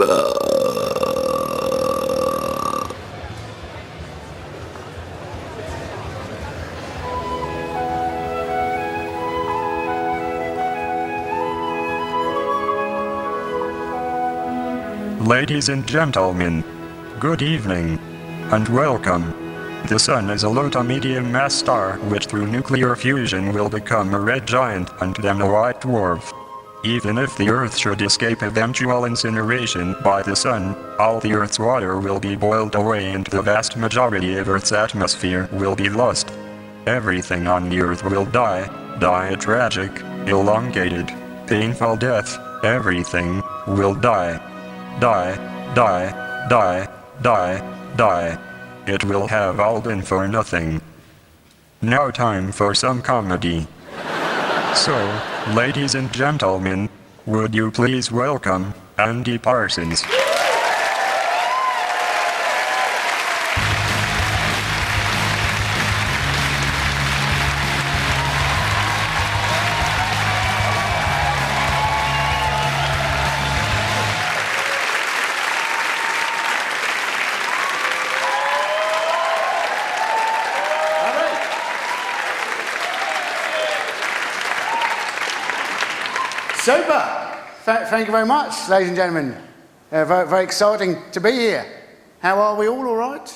Ladies and gentlemen, good evening, and welcome. The Sun is a low to medium mass star which through nuclear fusion will become a red giant and then a white dwarf. Even if the Earth should escape eventual incineration by the Sun, all the Earth's water will be boiled away and the vast majority of Earth's atmosphere will be lost. Everything on the Earth will die a tragic, elongated, painful death. Everything will die. It will have all been for nothing. Now time for some comedy. So, ladies and gentlemen, would you please welcome Andy Parsons. Super! Thank you very much, ladies and gentlemen. Very, very exciting to be here. How are we all right?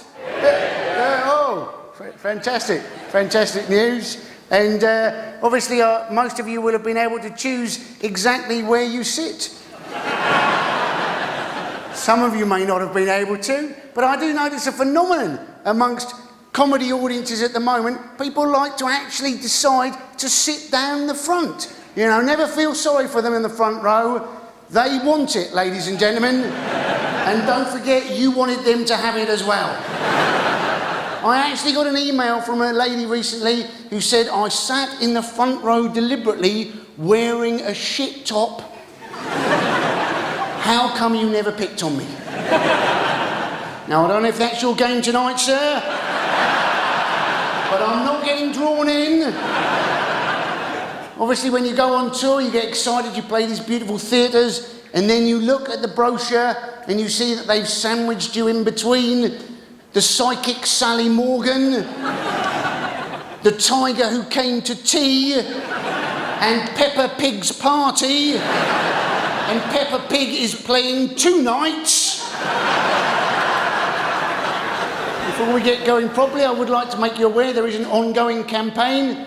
Fantastic. Fantastic news. And obviously most of you will have been able to choose exactly where you sit. Some of you may not have been able to, but I do notice a phenomenon amongst comedy audiences at the moment. People like to actually decide to sit down the front. You know, never feel sorry for them in the front row. They want it, ladies and gentlemen. And don't forget, you wanted them to have it as well. I actually got an email from a lady recently who said, I sat in the front row deliberately wearing a shit top. How come you never picked on me? Now, I don't know if that's your game tonight, sir, but I'm not getting drawn in. Obviously, when you go on tour, you get excited, you play these beautiful theatres, and then you look at the brochure and you see that they've sandwiched you in between the psychic Sally Morgan, the tiger who came to tea, and Peppa Pig's party, and Peppa Pig is playing 2 nights. Before we get going properly, I would like to make you aware there is an ongoing campaign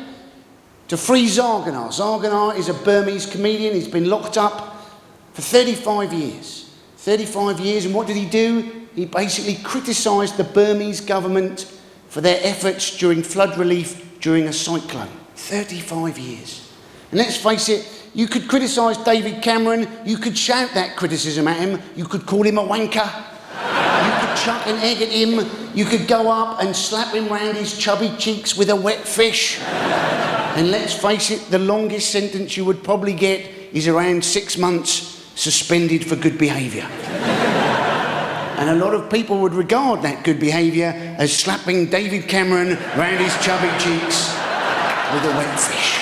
to free Zarganar. Zarganar is a Burmese comedian. He's been locked up for 35 years. 35 years, and what did he do? He basically criticised the Burmese government for their efforts during flood relief during a cyclone. 35 years. And let's face it, you could criticise David Cameron, you could shout that criticism at him, you could call him a wanker, you could chuck an egg at him, you could go up and slap him round his chubby cheeks with a wet fish. And let's face it, the longest sentence you would probably get is around 6 months suspended for good behaviour. And a lot of people would regard that good behaviour as slapping David Cameron round his chubby cheeks with a wet fish.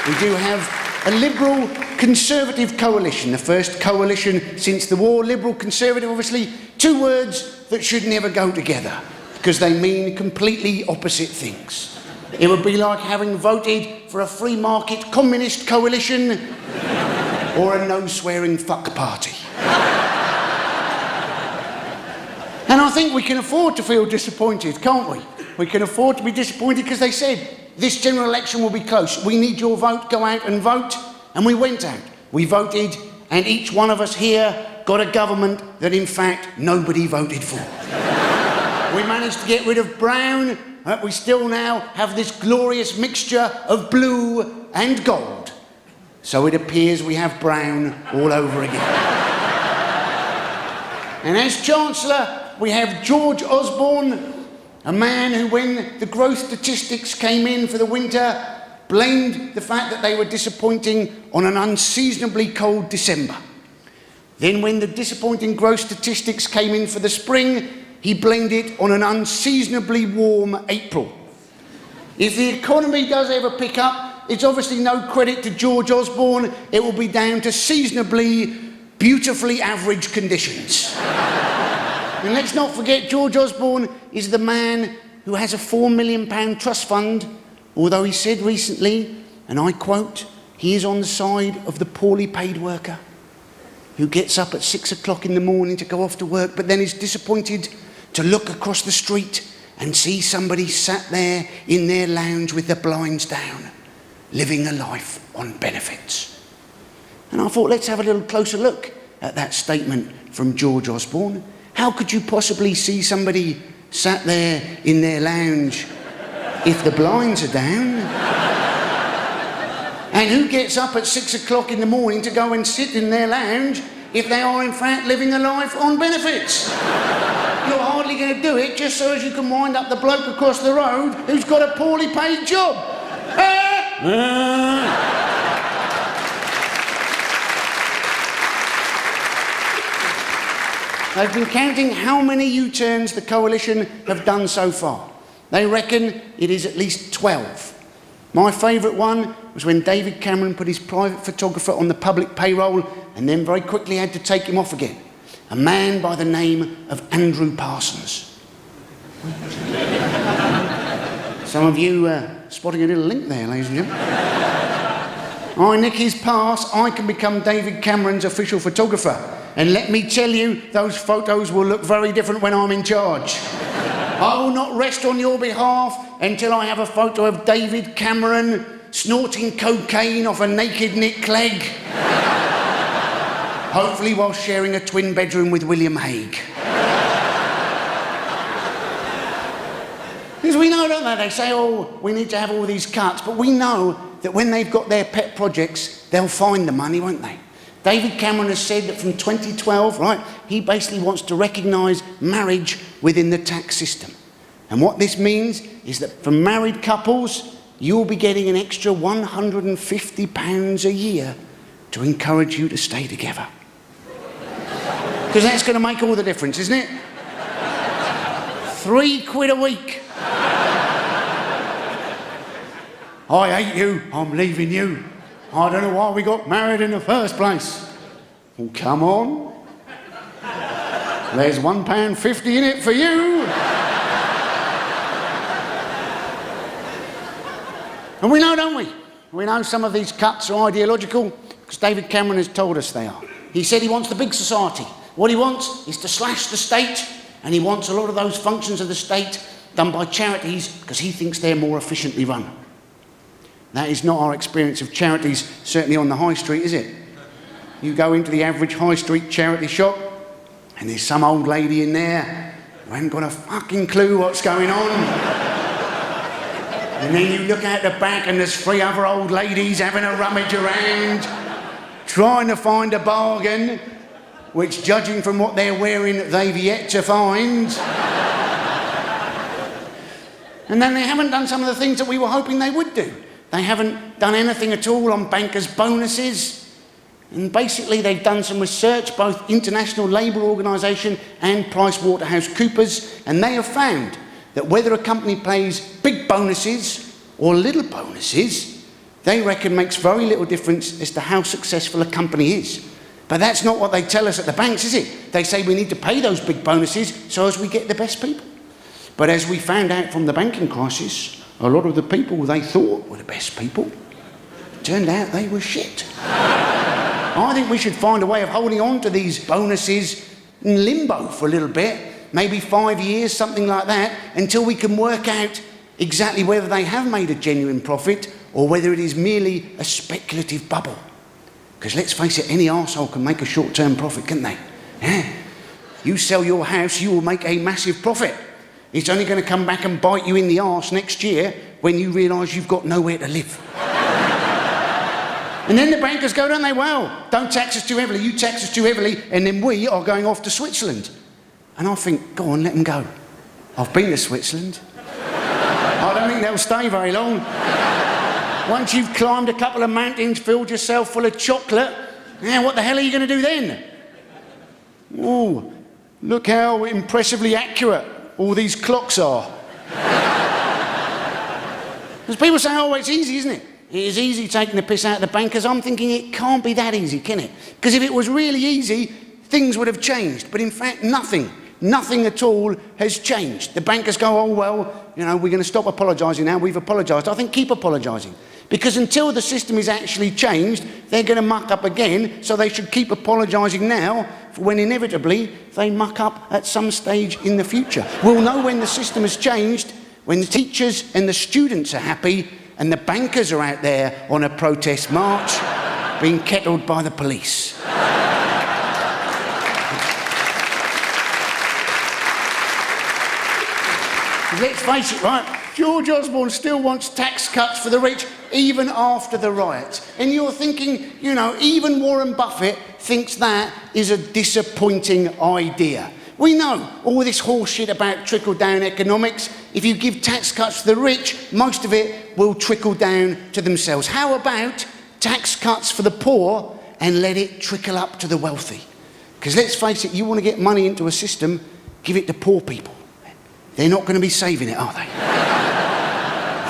We do have a Liberal Conservative coalition, the first coalition since the war. Liberal Conservative, obviously, 2 words that should never go together, because they mean completely opposite things. It would be like having voted for a free market communist coalition or a no-swearing fuck party. And I think we can afford to feel disappointed, can't we? We can afford to be disappointed because they said, this general election will be close. We need your vote, go out and vote. And we went out. We voted, and each one of us here got a government that, in fact, nobody voted for. We managed to get rid of Brown, but we still now have this glorious mixture of blue and gold. So it appears we have Brown all over again. And as Chancellor, we have George Osborne, a man who, when the growth statistics came in for the winter, blamed the fact that they were disappointing on an unseasonably cold December. Then when the disappointing growth statistics came in for the spring, he blamed it on an unseasonably warm April. If the economy does ever pick up, it's obviously no credit to George Osborne. It will be down to seasonably, beautifully average conditions. And let's not forget, George Osborne is the man who has a £4 million trust fund, although he said recently, and I quote, he is on the side of the poorly paid worker who gets up at 6 o'clock in the morning to go off to work, but then is disappointed to look across the street and see somebody sat there in their lounge with the blinds down, living a life on benefits. And I thought, let's have a little closer look at that statement from George Osborne. How could you possibly see somebody sat there in their lounge if the blinds are down? And who gets up at 6 o'clock in the morning to go and sit in their lounge if they are in fact living a life on benefits? You're hardly going to do it just so as you can wind up the bloke across the road who's got a poorly paid job. They've been counting how many U-turns the coalition have done so far. They reckon it is at least 12. My favourite one was when David Cameron put his private photographer on the public payroll and then very quickly had to take him off again. A man by the name of Andrew Parsons. Some of you spotting a little link there, ladies and gentlemen. I nick his pass, I can become David Cameron's official photographer. And let me tell you, those photos will look very different when I'm in charge. I will not rest on your behalf until I have a photo of David Cameron snorting cocaine off a naked Nick Clegg. Hopefully while sharing a twin bedroom with William Hague. Because we know, don't they? They say, oh, we need to have all these cuts, but we know that when they've got their pet projects, they'll find the money, won't they? David Cameron has said that from 2012, right, he basically wants to recognise marriage within the tax system. And what this means is that for married couples, you'll be getting an extra £150 a year to encourage you to stay together. Because that's going to make all the difference, isn't it? £3 a week. I hate you, I'm leaving you. I don't know why we got married in the first place. Well, come on. There's £1.50 in it for you. And we know, don't we? We know some of these cuts are ideological, because David Cameron has told us they are. He said he wants the big society. What he wants is to slash the state, and he wants a lot of those functions of the state done by charities, because he thinks they're more efficiently run. That is not our experience of charities, certainly on the high street, is it? You go into the average high street charity shop, and there's some old lady in there who hasn't got a fucking clue what's going on. And then you look out the back and there's 3 other old ladies having a rummage around, trying to find a bargain, which, judging from what they're wearing, they've yet to find. And then they haven't done some of the things that we were hoping they would do. They haven't done anything at all on bankers' bonuses. And basically they've done some research, both International Labour Organisation and PricewaterhouseCoopers, and they have found that whether a company pays big bonuses or little bonuses, they reckon makes very little difference as to how successful a company is. But that's not what they tell us at the banks, is it? They say we need to pay those big bonuses so as we get the best people. But as we found out from the banking crisis, a lot of the people they thought were the best people turned out they were shit. I think we should find a way of holding on to these bonuses in limbo for a little bit, maybe 5 years, something like that, until we can work out exactly whether they have made a genuine profit or whether it is merely a speculative bubble. Because let's face it, any arsehole can make a short-term profit, can't they? Yeah. You sell your house, you will make a massive profit. It's only going to come back and bite you in the arse next year when you realise you've got nowhere to live. And then the bankers go, don't they? Well, don't tax us too heavily, you tax us too heavily, and then we are going off to Switzerland. And I think, go on, let them go. I've been to Switzerland. I don't think they'll stay very long. Once you've climbed a couple of mountains, filled yourself full of chocolate, now what the hell are you going to do then? Oh, look how impressively accurate all these clocks are. Because people say, oh, it's easy, isn't it? it is easy taking the piss out of the bankers. I'm thinking it can't be that easy, can it? Because if it was really easy, things would have changed. But in fact, nothing at all has changed. The bankers go, oh, well, you know, we're going to stop apologising now. We've apologised. I think keep apologising. Because until the system is actually changed, they're going to muck up again. So they should keep apologising now for when inevitably they muck up at some stage in the future. We'll know when the system has changed, when the teachers and the students are happy and the bankers are out there on a protest march being kettled by the police. Let's face it, right? George Osborne still wants tax cuts for the rich even after the riots. And you're thinking, you know, even Warren Buffett thinks that is a disappointing idea. We know all this horseshit about trickle-down economics. If you give tax cuts to the rich, most of it will trickle down to themselves. How about tax cuts for the poor and let it trickle up to the wealthy? Because let's face it, you want to get money into a system, give it to poor people. They're not going to be saving it, are they?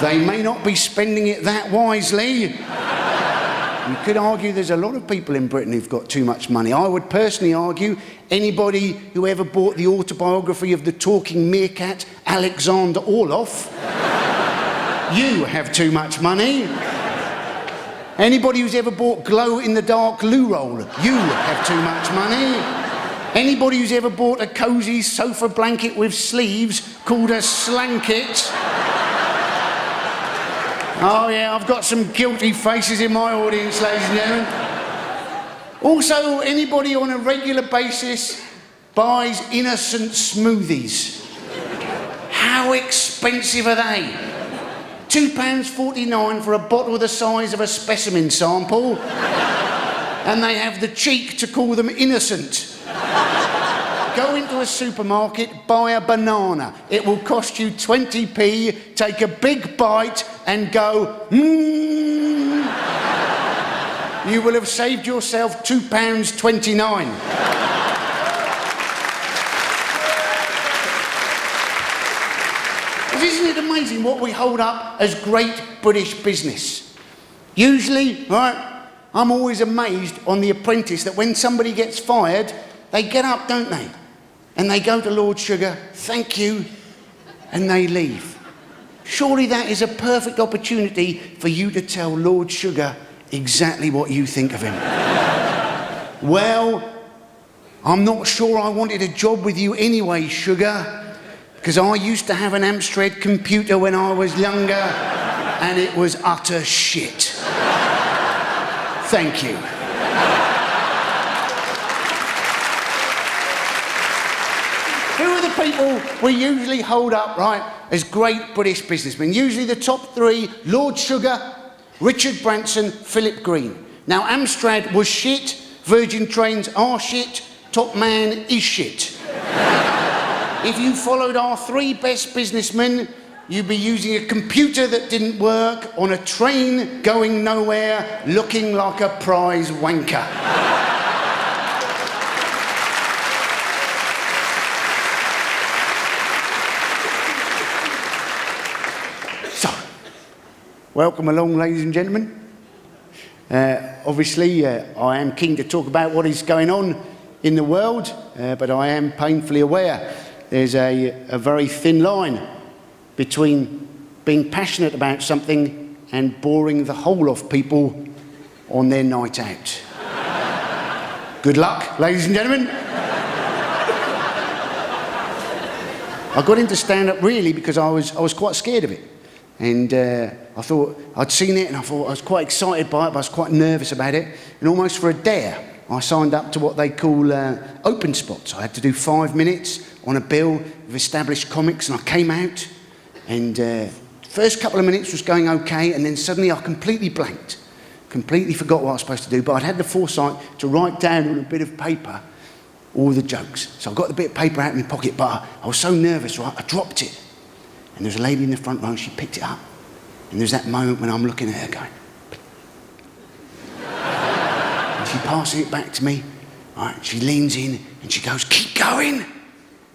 They may not be spending it that wisely. You could argue there's a lot of people in Britain who've got too much money. I would personally argue anybody who ever bought the autobiography of the talking meerkat, Alexander Orloff, you have too much money. Anybody who's ever bought glow-in-the-dark loo roll, you have too much money. Anybody who's ever bought a cosy sofa blanket with sleeves called a slanket. Oh yeah, I've got some guilty faces in my audience, ladies and gentlemen. Also, anybody on a regular basis buys innocent smoothies. How expensive are they? £2.49 for a bottle the size of a specimen sample. And they have the cheek to call them innocent. Go into a supermarket, buy a banana. It will cost you 20p, take a big bite and go, mmm. You will have saved yourself £2.29. Isn't it amazing what we hold up as great British business? Usually, right, I'm always amazed on The Apprentice that when somebody gets fired, they get up, don't they? And they go to Lord Sugar, thank you, and they leave. Surely that is a perfect opportunity for you to tell Lord Sugar exactly what you think of him. Well, I'm not sure I wanted a job with you anyway, Sugar, because I used to have an Amstrad computer when I was younger, and it was utter shit. Thank you. Who are the people we usually hold up, right, as great British businessmen? Usually the top three: Lord Sugar, Richard Branson, Philip Green. Now, Amstrad was shit, Virgin Trains are shit, Top Man is shit. If you followed our three best businessmen, you'd be using a computer that didn't work on a train going nowhere, looking like a prize wanker. Welcome along, ladies and gentlemen. Obviously, I am keen to talk about what is going on in the world, but I am painfully aware there's a very thin line between being passionate about something and boring the whole of people on their night out. Good luck, ladies and gentlemen. I got into stand-up really because I was quite scared of it. And I thought, I'd seen it and I thought I was quite excited by it, but I was quite nervous about it. And almost for a dare, I signed up to what they call open spots. I had to do 5 minutes on a bill of established comics, and I came out, and first couple of minutes was going okay, and then suddenly I completely blanked. Completely forgot what I was supposed to do, but I'd had the foresight to write down on a bit of paper all the jokes. So I got the bit of paper out of my pocket, but I was so nervous, right, I dropped it. And there's a lady in the front row, and she picked it up. And there's that moment when I'm looking at her going. And she passes it back to me. Right, she leans in and she goes, keep going.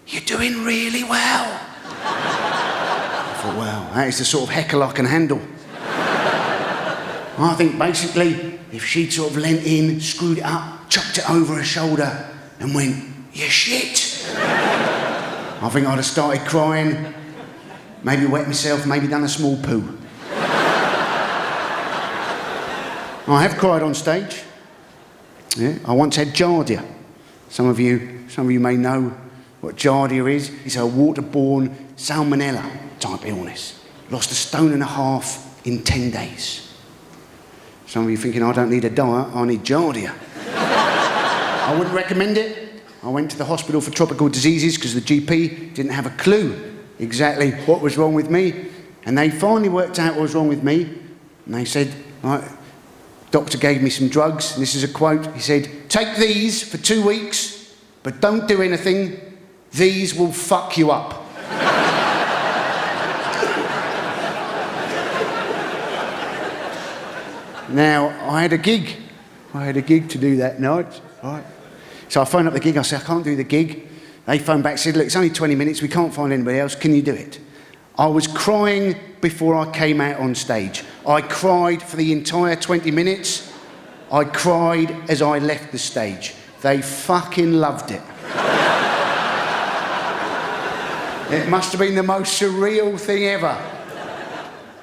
You're doing really well. I thought, well, that is the sort of heckle I can handle. I think basically if she'd sort of leant in, screwed it up, chucked it over her shoulder and went, "You shit," I think I'd have started crying, maybe wet myself, maybe done a small poo. I have cried on stage. Yeah, I once had giardia. Some of you may know what giardia is. It's a waterborne salmonella type illness. Lost 1.5 stone in 10 days. Some of you thinking, I don't need a diet, I need giardia. I wouldn't recommend it. I went to the hospital for tropical diseases because the GP didn't have a clue exactly what was wrong with me. And they finally worked out what was wrong with me. And they said, right, doctor gave me some drugs. And this is a quote. He said, "Take these for 2 weeks, but don't do anything. These will fuck you up." Now, I had a gig to do that night, right? So I phoned up the gig, I said, "I can't do the gig." They phoned back, said, "Look, it's only 20 minutes, we can't find anybody else, can you do it?" I was crying before I came out on stage. I cried for the entire 20 minutes. I cried as I left the stage. They fucking loved it. It must have been the most surreal thing ever.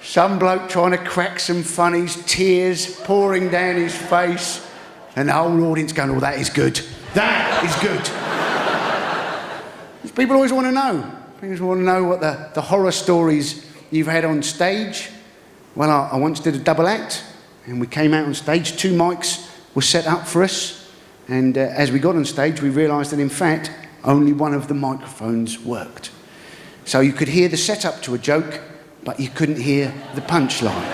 Some bloke trying to crack some funnies, tears pouring down his face, and the whole audience going, "Oh, that is good. That is good." People always want to know. People want to know what the horror stories you've had on stage. Well, I once did a double act, and we came out on stage. 2 mics were set up for us, and as we got on stage, we realised that, in fact, only one of the microphones worked. So you could hear the setup to a joke, but you couldn't hear the punchline.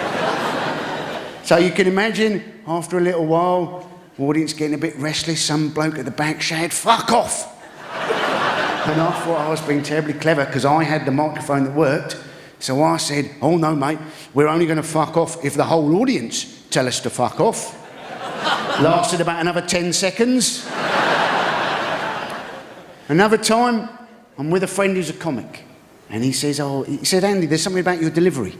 So you can imagine, after a little while, the audience getting a bit restless, some bloke at the back shouted, "Fuck off!" And I thought I was being terribly clever because I had the microphone that worked. So I said, "Oh no, mate, we're only going to fuck off if the whole audience tell us to fuck off." Lasted about another 10 seconds. Another time, I'm with a friend who's a comic. And he says, "Andy, there's something about your delivery."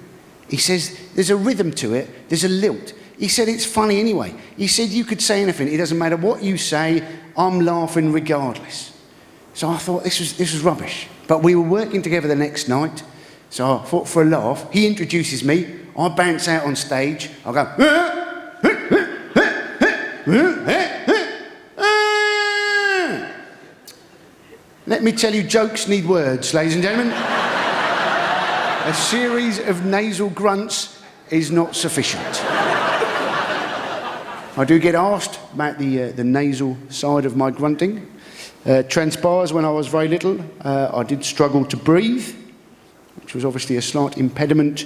He says, "There's a rhythm to it, there's a lilt." He said, "It's funny anyway." He said, "You could say anything, it doesn't matter what you say, I'm laughing regardless." So I thought this was rubbish. But we were working together the next night, so I thought for a laugh, he introduces me, I bounce out on stage, I go, let me tell you, jokes need words, ladies and gentlemen. A series of nasal grunts is not sufficient. I do get asked about the nasal side of my grunting. Transpires when I was very little, I did struggle to breathe, which was obviously a slight impediment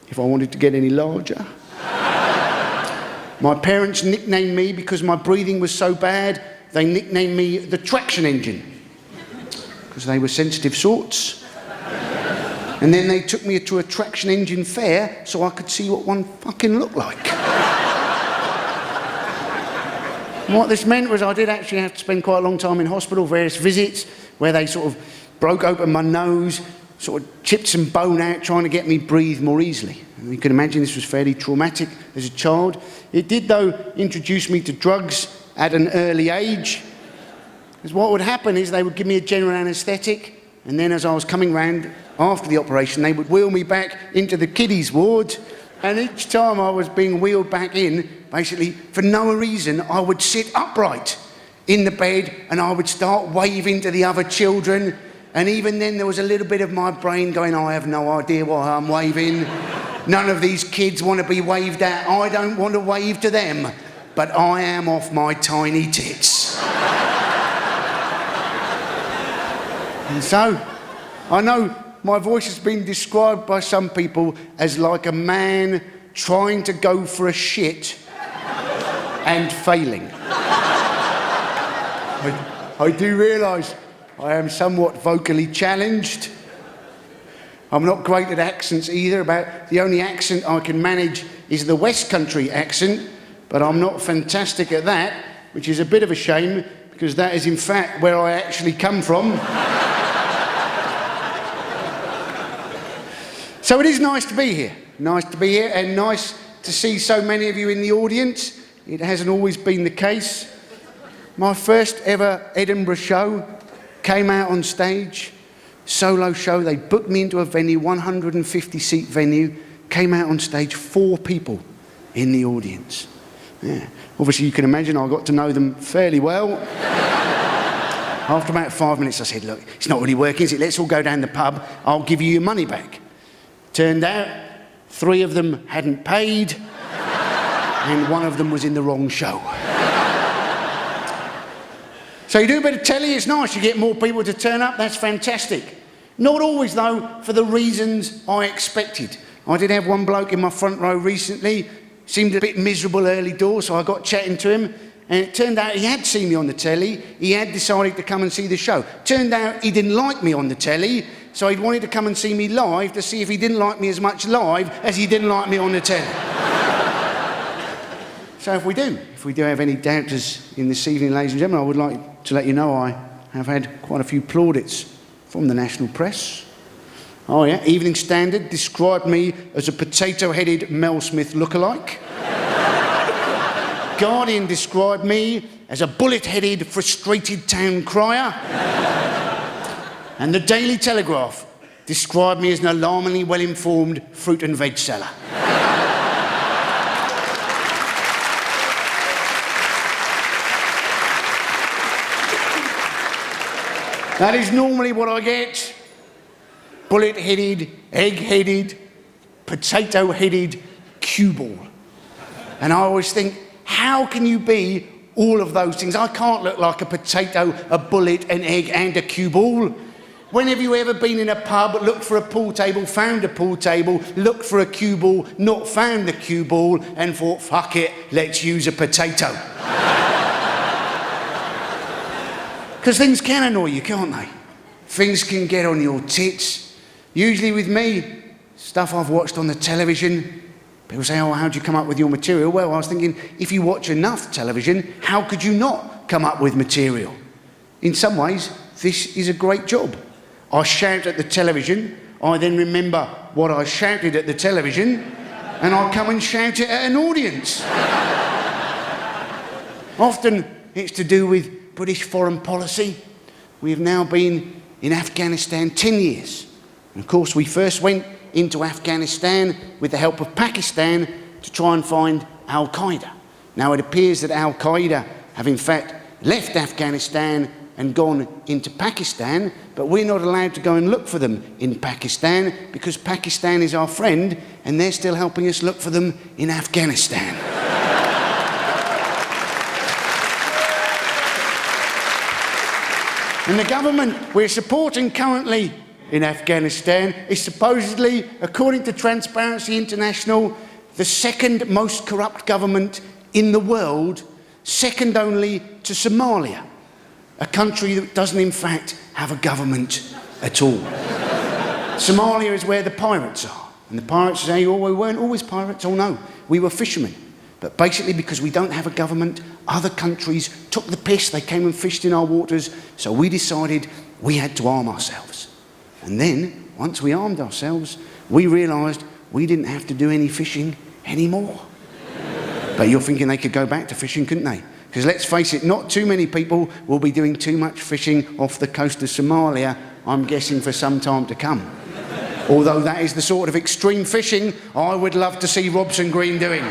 if I wanted to get any larger. My parents nicknamed me, because my breathing was so bad, they nicknamed me the traction engine, because they were sensitive sorts. And then they took me to a traction engine fair so I could see what one fucking looked like. And what this meant was I did actually have to spend quite a long time in hospital, various visits, where they sort of broke open my nose, sort of chipped some bone out, trying to get me breathe more easily. And you can imagine this was fairly traumatic as a child. It did, though, introduce me to drugs at an early age. Because what would happen is they would give me a general anaesthetic, and then as I was coming round after the operation, they would wheel me back into the kiddies ward, and each time I was being wheeled back in, basically, for no reason, I would sit upright in the bed and I would start waving to the other children, and even then there was a little bit of my brain going, I have no idea why I'm waving. None of these kids want to be waved at. I don't want to wave to them, but I am off my tiny tits. And so, I know my voice has been described by some people as like a man trying to go for a shit and failing. I do realise I am somewhat vocally challenged. I'm not great at accents either. About the only accent I can manage is the West Country accent, but I'm not fantastic at that, which is a bit of a shame, because that is in fact where I actually come from. So it is nice to be here. Nice to be here, and nice to see so many of you in the audience. It hasn't always been the case. My first ever Edinburgh show, came out on stage, solo show. They booked me into a venue, 150-seat venue, came out on stage, 4 people in the audience. Yeah. Obviously, you can imagine I got to know them fairly well. After about 5 minutes, I said, look, it's not really working, is it? Let's all go down the pub. I'll give you your money back. Turned out, 3 of them hadn't paid, and 1 of them was in the wrong show. So you do a bit of telly, it's nice. You get more people to turn up, that's fantastic. Not always, though, for the reasons I expected. I did have one bloke in my front row recently, seemed a bit miserable early doors, so I got chatting to him. And it turned out he had seen me on the telly, he had decided to come and see the show. Turned out he didn't like me on the telly, so he wanted to come and see me live to see if he didn't like me as much live as he didn't like me on the telly. So if we do have any doubters in this evening, ladies and gentlemen, I would like to let you know I have had quite a few plaudits from the national press. Oh yeah, Evening Standard described me as a potato-headed Mel Smith lookalike. Guardian described me as a bullet-headed, frustrated town crier. And the Daily Telegraph described me as an alarmingly well-informed fruit and veg seller. That is normally what I get. Bullet-headed, egg-headed, potato-headed cue ball. And I always think, how can you be all of those things? I can't look like a potato, a bullet, an egg and a cue ball. When have you ever been in a pub, looked for a pool table, found a pool table, looked for a cue ball, not found the cue ball, and thought, fuck it, let's use a potato? Because things can annoy you, can't they? Things can get on your tits. Usually with me, stuff I've watched on the television, people say, oh, how'd you come up with your material? Well, I was thinking, if you watch enough television, how could you not come up with material? In some ways, this is a great job. I shout at the television, I then remember what I shouted at the television, and I come and shout it at an audience. Often it's to do with British foreign policy. We have now been in Afghanistan 10 years. And of course, we first went into Afghanistan with the help of Pakistan to try and find Al-Qaeda. Now, it appears that Al-Qaeda have in fact left Afghanistan and gone into Pakistan, but we're not allowed to go and look for them in Pakistan because Pakistan is our friend and they're still helping us look for them in Afghanistan. And the government we're supporting currently in Afghanistan is supposedly, according to Transparency International, the second most corrupt government in the world, second only to Somalia, a country that doesn't in fact have a government at all. Somalia is where the pirates are. And the pirates say, oh, we weren't always pirates. Oh no, we were fishermen. But basically because we don't have a government, other countries took the piss, they came and fished in our waters, so we decided we had to arm ourselves. And then, once we armed ourselves, we realised we didn't have to do any fishing anymore. But you're thinking they could go back to fishing, couldn't they? Because let's face it, not too many people will be doing too much fishing off the coast of Somalia, I'm guessing, for some time to come. Although that is the sort of extreme fishing I would love to see Robson Green doing.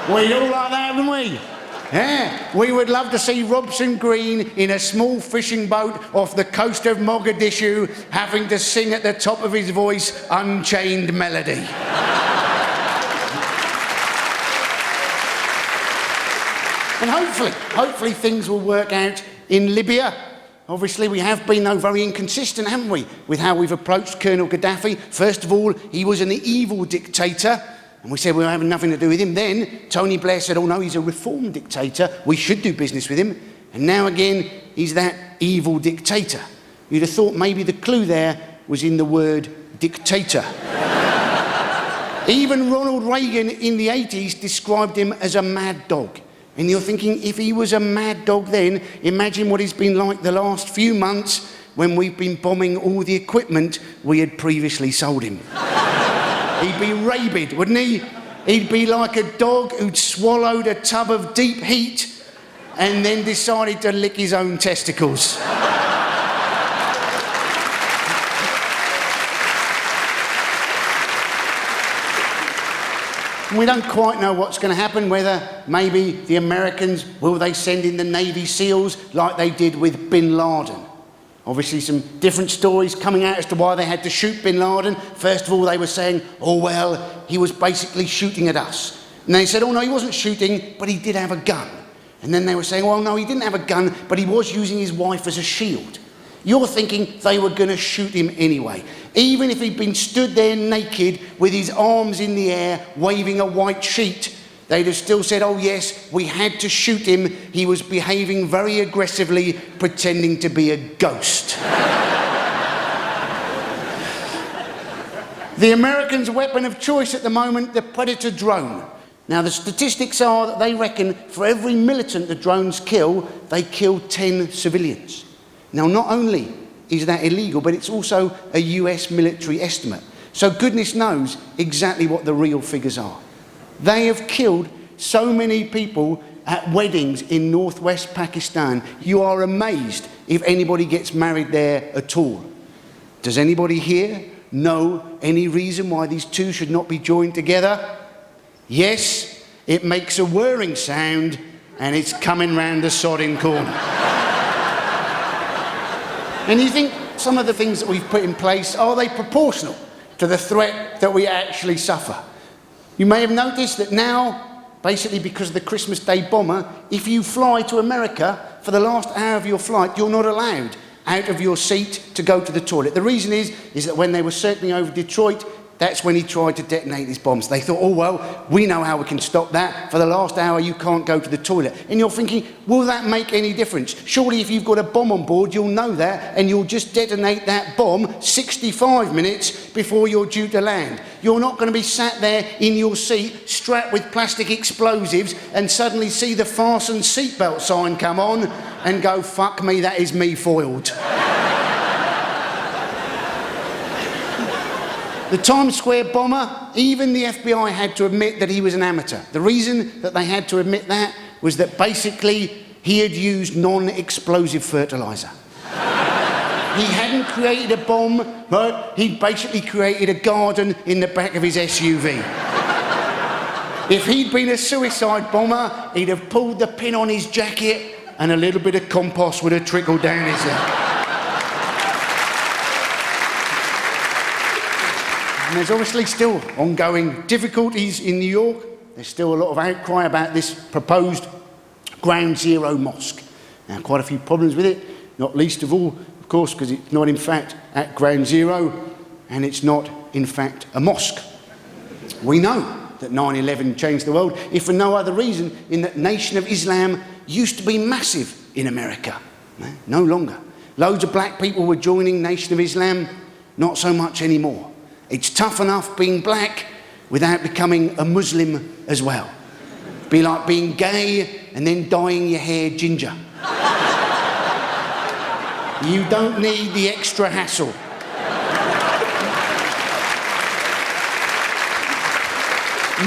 We'd all like that, wouldn't we? Yeah, we would love to see Robson Green in a small fishing boat off the coast of Mogadishu having to sing at the top of his voice Unchained Melody. And hopefully things will work out in Libya. Obviously, we have been, though, very inconsistent, haven't we, with how we've approached Colonel Gaddafi. First of all, he was an evil dictator, and we said we were having nothing to do with him. Then Tony Blair said, oh no, he's a reformed dictator, we should do business with him. And now again, he's that evil dictator. You'd have thought maybe the clue there was in the word dictator. Even Ronald Reagan in the 80s described him as a mad dog. And you're thinking, if he was a mad dog then, imagine what he's been like the last few months when we've been bombing all the equipment we had previously sold him. He'd be rabid, wouldn't he? He'd be like a dog who'd swallowed a tub of deep heat and then decided to lick his own testicles. We don't quite know what's going to happen, whether maybe the Americans, will they send in the Navy SEALs like they did with Bin Laden? Obviously some different stories coming out as to why they had to shoot Bin Laden. First of all, they were saying, oh well, he was basically shooting at us. And they said, oh no, he wasn't shooting, but he did have a gun. And then they were saying, well no, he didn't have a gun, but he was using his wife as a shield. You're thinking they were going to shoot him anyway. Even if he'd been stood there naked with his arms in the air, waving a white sheet, they'd have still said, oh yes, we had to shoot him. He was behaving very aggressively, pretending to be a ghost. The Americans' weapon of choice at the moment, the Predator drone. Now the statistics are that they reckon for every militant the drones kill, they kill 10 civilians. Now, not only is that illegal, but it's also a US military estimate. So goodness knows exactly what the real figures are. They have killed so many people at weddings in northwest Pakistan. You are amazed if anybody gets married there at all. Does anybody here know any reason why these two should not be joined together? Yes, it makes a whirring sound and it's coming round the sodding corner. And you think some of the things that we've put in place, are they proportional to the threat that we actually suffer? You may have noticed that now, basically because of the Christmas Day bomber, if you fly to America, for the last hour of your flight, you're not allowed out of your seat to go to the toilet. The reason is that when they were circling over Detroit, that's when he tried to detonate his bombs. They thought, oh well, we know how we can stop that. For the last hour you can't go to the toilet. And you're thinking, will that make any difference? Surely if you've got a bomb on board, you'll know that, and you'll just detonate that bomb 65 minutes before you're due to land. You're not going to be sat there in your seat, strapped with plastic explosives, and suddenly see the Parsons seatbelt sign come on and go, fuck me, that is me foiled. The Times Square bomber, even the FBI had to admit that he was an amateur. The reason that they had to admit that was that basically he had used non-explosive fertiliser. He hadn't created a bomb, but he'd basically created a garden in the back of his SUV. If he'd been a suicide bomber, he'd have pulled the pin on his jacket and a little bit of compost would have trickled down his neck. And there's obviously still ongoing difficulties in New York. There's still a lot of outcry about this proposed Ground Zero mosque. Now, quite a few problems with it, not least of all, of course, because it's not in fact at Ground Zero, and it's not in fact a mosque. We know that 9/11 changed the world, if for no other reason, in that Nation of Islam used to be massive in America. No longer. Loads of black people were joining Nation of Islam, not so much anymore. It's tough enough being black without becoming a Muslim as well. Be like being gay and then dyeing your hair ginger. You don't need the extra hassle.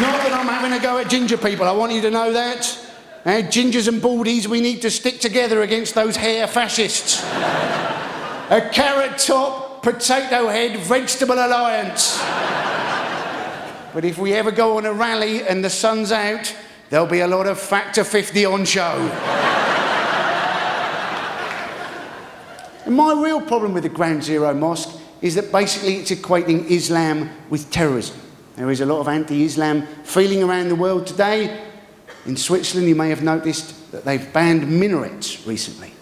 Not that I'm having a go at ginger people, I want you to know that. Gingers and baldies, we need to stick together against those hair fascists. A carrot top, potato head, vegetable alliance. But if we ever go on a rally and the sun's out, there'll be a lot of Factor 50 on show. And my real problem with the Ground Zero mosque is that basically it's equating Islam with terrorism. There is a lot of anti-Islam feeling around the world today. In Switzerland, you may have noticed that they've banned minarets recently.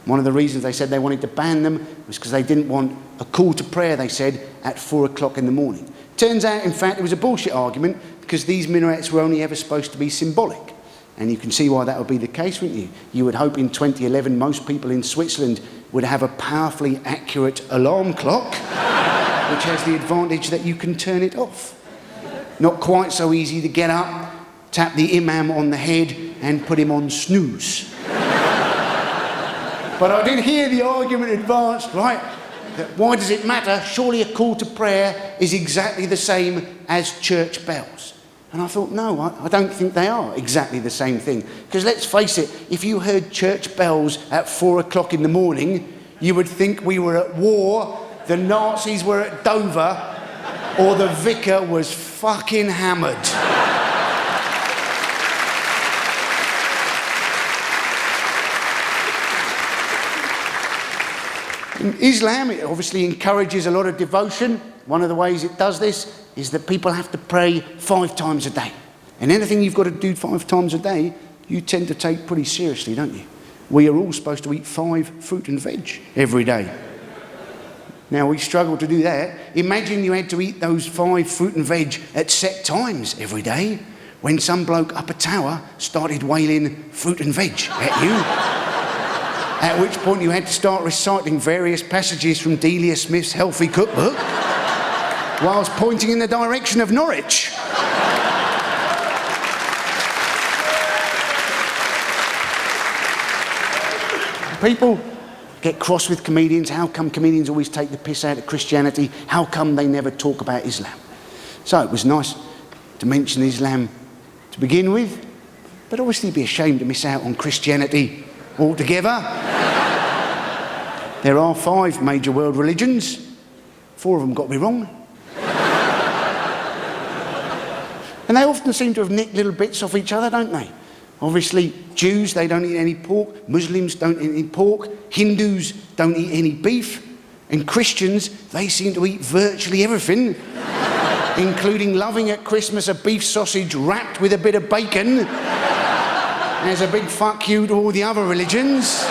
One of the reasons they said they wanted to ban them was because they didn't want a call to prayer, they said, at 4 o'clock in the morning. Turns out, in fact, it was a bullshit argument because these minarets were only ever supposed to be symbolic. And you can see why that would be the case, wouldn't you? You would hope in 2011 most people in Switzerland would have a powerfully accurate alarm clock, which has the advantage that you can turn it off. Not quite so easy to get up, tap the imam on the head and put him on snooze. But I did hear the argument advanced, right? why does it matter? Surely a call to prayer is exactly the same as church bells. And I thought, no, I don't think they are exactly the same thing. Because let's face it, if you heard church bells at 4 o'clock in the morning, you would think we were at war, the Nazis were at Dover, or the vicar was fucking hammered. Islam, it obviously encourages a lot of devotion. One of the ways it does this is that people have to pray 5 times a day. And anything you've got to do 5 times a day, you tend to take pretty seriously, don't you? We are all supposed to eat 5 fruit and veg every day. Now, we struggle to do that. Imagine you had to eat those 5 fruit and veg at set times every day when some bloke up a tower started wailing fruit and veg at you. At which point you had to start reciting various passages from Delia Smith's Healthy Cookbook whilst pointing in the direction of Norwich. People get cross with comedians. How come comedians always take the piss out of Christianity? How come they never talk about Islam? So it was nice to mention Islam to begin with, but obviously be ashamed to miss out on Christianity altogether. There are 5 major world religions. 4 of them got me wrong. And they often seem to have nicked little bits off each other, don't they? Obviously, Jews, they don't eat any pork. Muslims don't eat any pork. Hindus don't eat any beef. And Christians, they seem to eat virtually everything, including loving at Christmas a beef sausage wrapped with a bit of bacon as a big fuck you to all the other religions.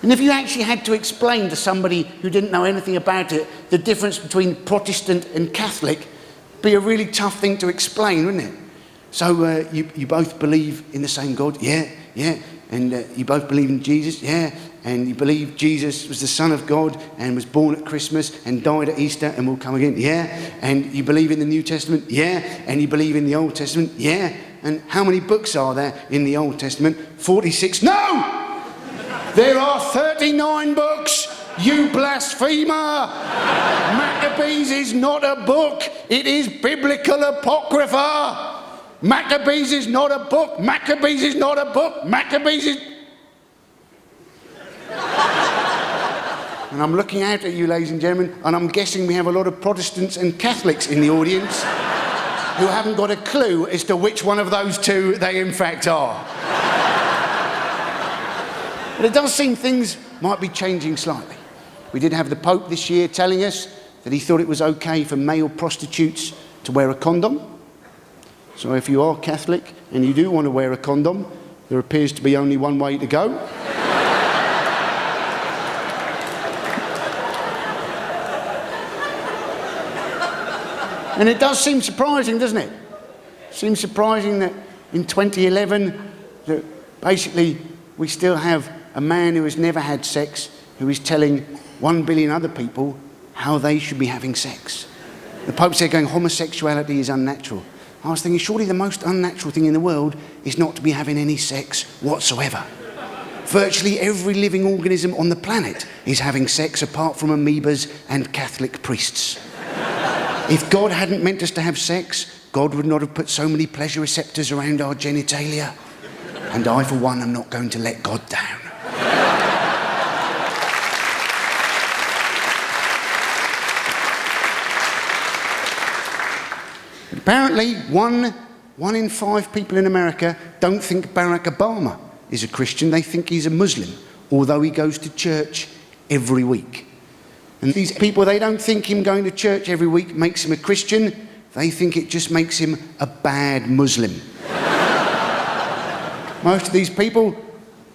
And if you actually had to explain to somebody who didn't know anything about it the difference between Protestant and Catholic, it'd be a really tough thing to explain, wouldn't it? So you both believe in the same God? Yeah. And you both believe in Jesus? Yeah. And you believe Jesus was the Son of God and was born at Christmas and died at Easter and will come again? Yeah. And you believe in the New Testament? Yeah. And you believe in the Old Testament? Yeah. And how many books are there in the Old Testament? 46? No! There are 39 books, you blasphemer! Maccabees is not a book, it is biblical apocrypha! Maccabees is not a book, Maccabees is not a book, Maccabees is... And I'm looking out at you, ladies and gentlemen, and I'm guessing we have a lot of Protestants and Catholics in the audience who haven't got a clue as to which one of those two they in fact are. But it does seem things might be changing slightly. We did have the Pope this year telling us that he thought it was okay for male prostitutes to wear a condom. So if you are Catholic and you do want to wear a condom, there appears to be only one way to go. And it does seem surprising, doesn't it? It seems surprising that in 2011, that basically we still have a man who has never had sex, who is telling 1 billion other people how they should be having sex. The Pope said going, homosexuality is unnatural. I was thinking, surely the most unnatural thing in the world is not to be having any sex whatsoever. Virtually every living organism on the planet is having sex apart from amoebas and Catholic priests. If God hadn't meant us to have sex, God would not have put so many pleasure receptors around our genitalia. And I, for one, am not going to let God down. Apparently, one in 5 people in America don't think Barack Obama is a Christian. They think he's a Muslim, although he goes to church every week. And these people, they don't think him going to church every week makes him a Christian. They think it just makes him a bad Muslim. Most of these people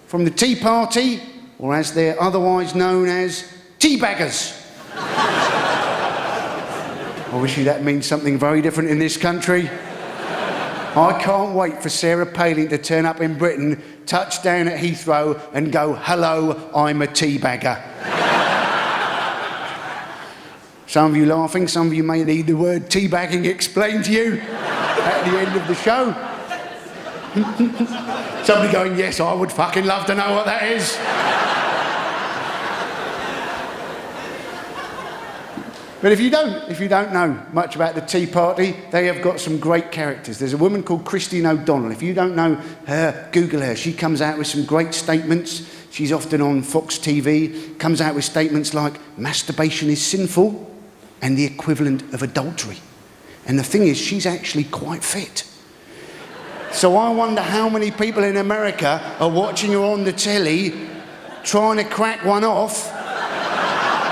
from the Tea Party, or as they're otherwise known as, teabaggers. Obviously that means something very different in this country. I can't wait for Sarah Palin to turn up in Britain, touch down at Heathrow and go, hello, I'm a teabagger. Some of you laughing, some of you may need the word teabagging explained to you at the end of the show. Somebody going, yes, I would fucking love to know what that is. But if you don't know much about the Tea Party, they have got some great characters. There's a woman called Christine O'Donnell. If you don't know her, Google her. She comes out with some great statements. She's often on Fox TV, comes out with statements like, masturbation is sinful and the equivalent of adultery. And the thing is, she's actually quite fit. So I wonder how many people in America are watching her on the telly, trying to crack one off,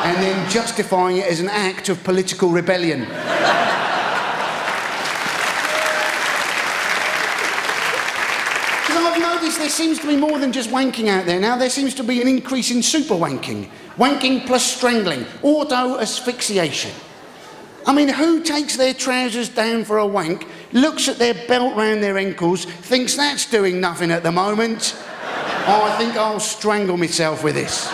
and then justifying it as an act of political rebellion. Because I've noticed there seems to be more than just wanking out there now. There seems to be an increase in super wanking. Wanking plus strangling. Auto-asphyxiation. I mean, who takes their trousers down for a wank, looks at their belt round their ankles, thinks that's doing nothing at the moment? Oh, I think I'll strangle myself with this.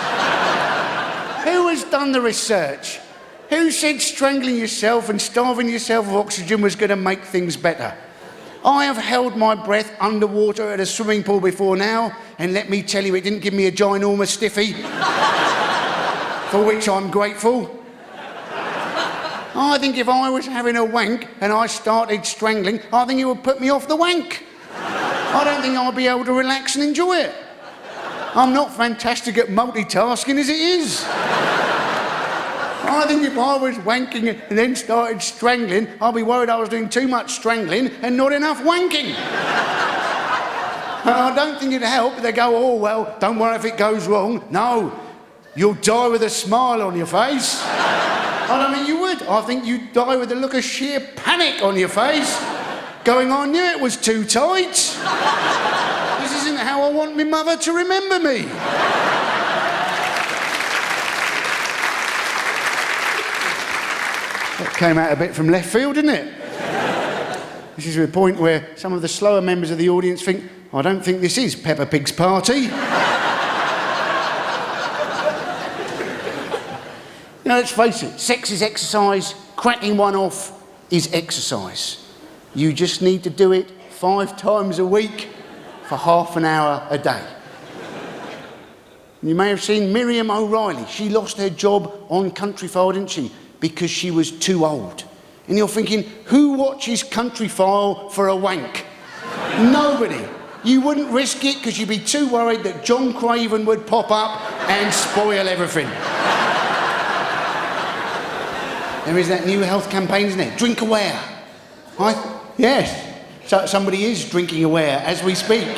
Who has done the research? Who said strangling yourself and starving yourself of oxygen was going to make things better? I have held my breath underwater at a swimming pool before now, and let me tell you, it didn't give me a ginormous stiffy, for which I'm grateful. I think if I was having a wank and I started strangling, I think it would put me off the wank. I don't think I'd be able to relax and enjoy it. I'm not fantastic at multitasking as it is. I think if I was wanking and then started strangling, I'd be worried I was doing too much strangling and not enough wanking. And I don't think it'd help if they go, oh, well, don't worry if it goes wrong. No, you'll die with a smile on your face. I don't think you would. I think you'd die with a look of sheer panic on your face, going, I knew it was too tight. This isn't how I want my mother to remember me. That came out a bit from left field, didn't it? This is the point where some of the slower members of the audience think, I don't think this is Peppa Pig's party. Now, let's face it, sex is exercise, cracking one off is exercise. You just need to do it 5 times a week for half an hour a day. You may have seen Miriam O'Reilly. She lost her job on Countryfile, didn't she? Because she was too old. And you're thinking, who watches Countryfile for a wank? Nobody. You wouldn't risk it because you'd be too worried that John Craven would pop up and spoil everything. There is that new health campaign, isn't it? Drink aware. Yes. So somebody is drinking aware as we speak.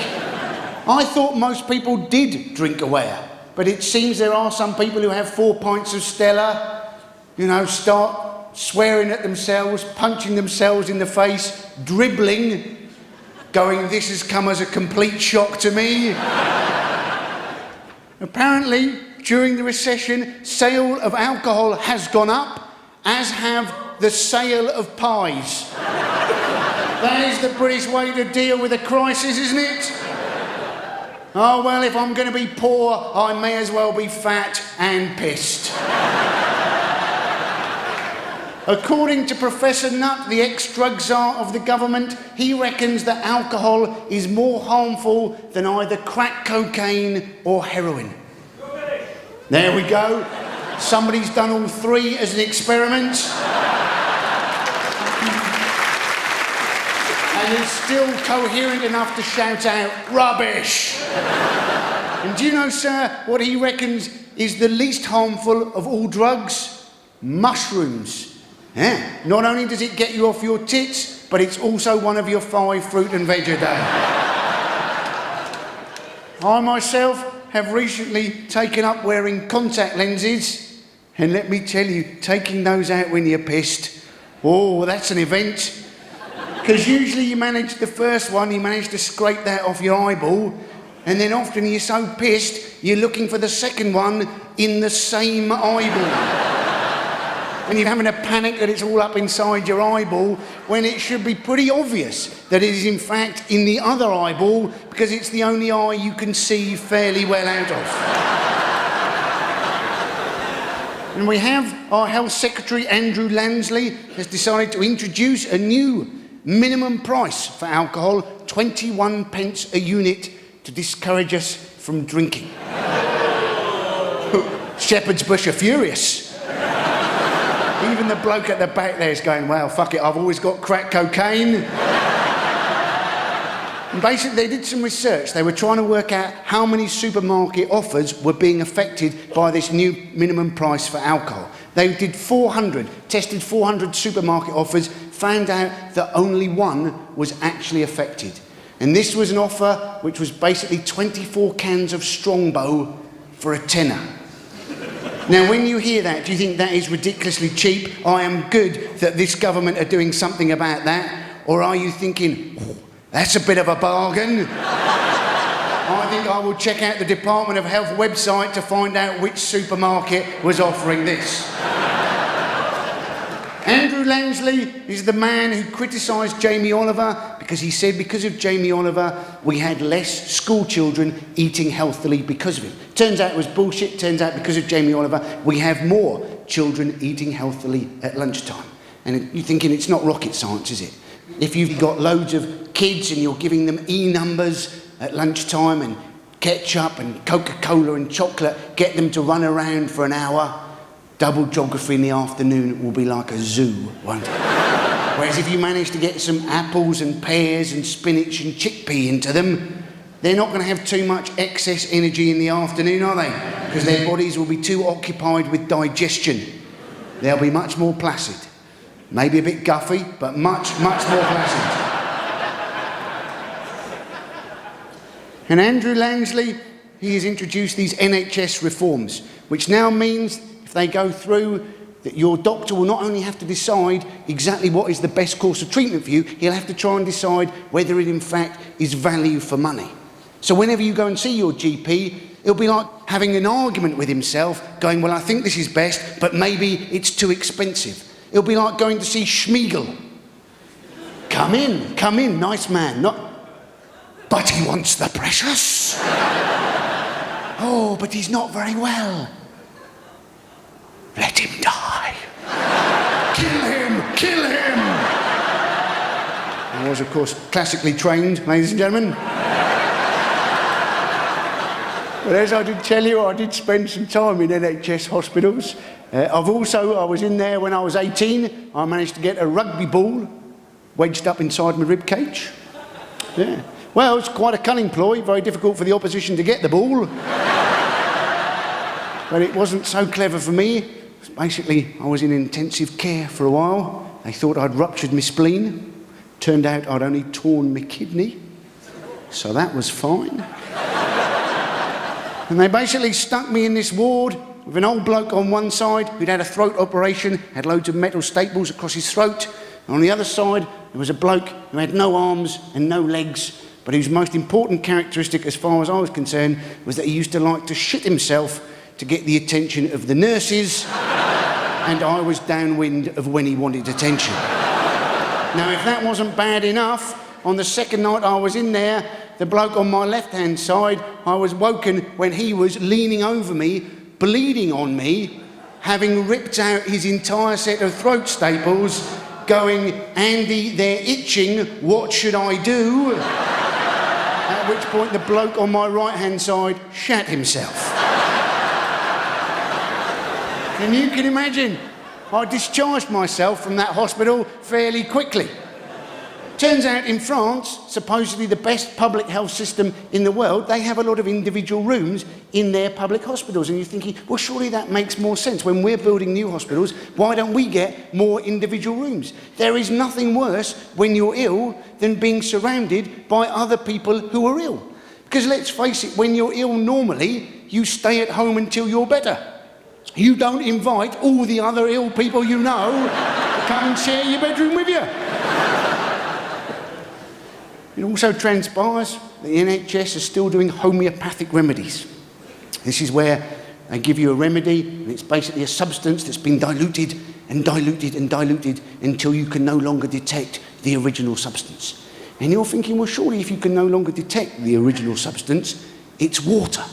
I thought most people did drink aware, but it seems there are some people who have 4 pints of Stella, you know, start swearing at themselves, punching themselves in the face, dribbling, going, this has come as a complete shock to me. Apparently, during the recession, sale of alcohol has gone up, as have the sale of pies. That is the British way to deal with a crisis, isn't it? Oh, well, if I'm going to be poor, I may as well be fat and pissed. According to Professor Nutt, the ex-drug czar of the government, he reckons that alcohol is more harmful than either crack cocaine or heroin. There we go. Somebody's done all 3 as an experiment. And is still coherent enough to shout out, rubbish! And do you know, sir, what he reckons is the least harmful of all drugs? Mushrooms. Yeah. Not only does it get you off your tits, but it's also one of your 5 fruit and veg a day. I myself have recently taken up wearing contact lenses, and let me tell you, taking those out when you're pissed, oh, that's an event. Because usually you manage the first one, you manage to scrape that off your eyeball, and then often you're so pissed, you're looking for the second one in the same eyeball. And you're having a panic that it's all up inside your eyeball, when it should be pretty obvious that it is in fact in the other eyeball, because it's the only eye you can see fairly well out of. And we have our Health Secretary, Andrew Lansley, has decided to introduce a new minimum price for alcohol, 21 pence a unit to discourage us from drinking. Shepherd's Bush are furious. Even the bloke at the back there is going, well, fuck it, I've always got crack cocaine. And basically, they did some research. They were trying to work out how many supermarket offers were being affected by this new minimum price for alcohol. They did 400, tested 400 supermarket offers, found out that only one was actually affected. And this was an offer which was basically 24 cans of Strongbow for a tenner. Now, when you hear that, do you think that is ridiculously cheap? I am good that this government are doing something about that. Or are you thinking, oh, that's a bit of a bargain? I think I will check out the Department of Health website to find out which supermarket was offering this. Andrew Lansley is the man who criticised Jamie Oliver because he said because of Jamie Oliver we had less school children eating healthily because of him. Turns out it was bullshit. Turns out because of Jamie Oliver we have more children eating healthily at lunchtime. And you're thinking it's not rocket science, is it? If you've got loads of kids and you're giving them E-numbers at lunchtime and ketchup and Coca-Cola and chocolate, get them to run around for an hour, double geography in the afternoon will be like a zoo, won't it? Whereas if you manage to get some apples and pears and spinach and chickpea into them, they're not going to have too much excess energy in the afternoon, are they? Because their bodies will be too occupied with digestion. They'll be much more placid. Maybe a bit guffy, but much, much more placid. And Andrew Lansley, he has introduced these NHS reforms, which now means if they go through, that your doctor will not only have to decide exactly what is the best course of treatment for you, he'll have to try and decide whether it in fact is value for money. So whenever you go and see your GP, it'll be like having an argument with himself, going, well, I think this is best, but maybe it's too expensive. It'll be like going to see Schmiegel. Come in, nice man. But he wants the precious. Oh, but he's not very well. Let him die. Kill him. I was, of course, classically trained, ladies and gentlemen. But as I did tell you, I did spend some time in NHS hospitals. I was in there when I was 18. I managed to get a rugby ball wedged up inside my rib cage. Yeah. Well, it's quite a cunning ploy, very difficult for the opposition to get the ball. But it wasn't so clever for me. Basically, I was in intensive care for a while. They thought I'd ruptured my spleen. Turned out I'd only torn my kidney. So that was fine. And they basically stuck me in this ward with an old bloke on one side who'd had a throat operation, had loads of metal staples across his throat. And on the other side, there was a bloke who had no arms and no legs, but whose most important characteristic, as far as I was concerned, was that he used to like to shit himself to get the attention of the nurses, and I was downwind of when he wanted attention. Now, if that wasn't bad enough, on the second night I was in there, the bloke on my left-hand side, I was woken when he was leaning over me, bleeding on me, having ripped out his entire set of throat staples, going, Andy, they're itching, what should I do? At which point the bloke on my right-hand side shat himself. And you can imagine, I discharged myself from that hospital fairly quickly. Turns out in France, supposedly the best public health system in the world, they have a lot of individual rooms in their public hospitals. And you're thinking, well, surely that makes more sense. When we're building new hospitals, why don't we get more individual rooms? There is nothing worse when you're ill than being surrounded by other people who are ill. Because let's face it, when you're ill normally, you stay at home until you're better. You don't invite all the other ill people you know to come and share your bedroom with you. It also transpires that the NHS is still doing homeopathic remedies. This is where they give you a remedy, and it's basically a substance that's been diluted and diluted and diluted until you can no longer detect the original substance. And you're thinking, well, surely if you can no longer detect the original substance, it's water.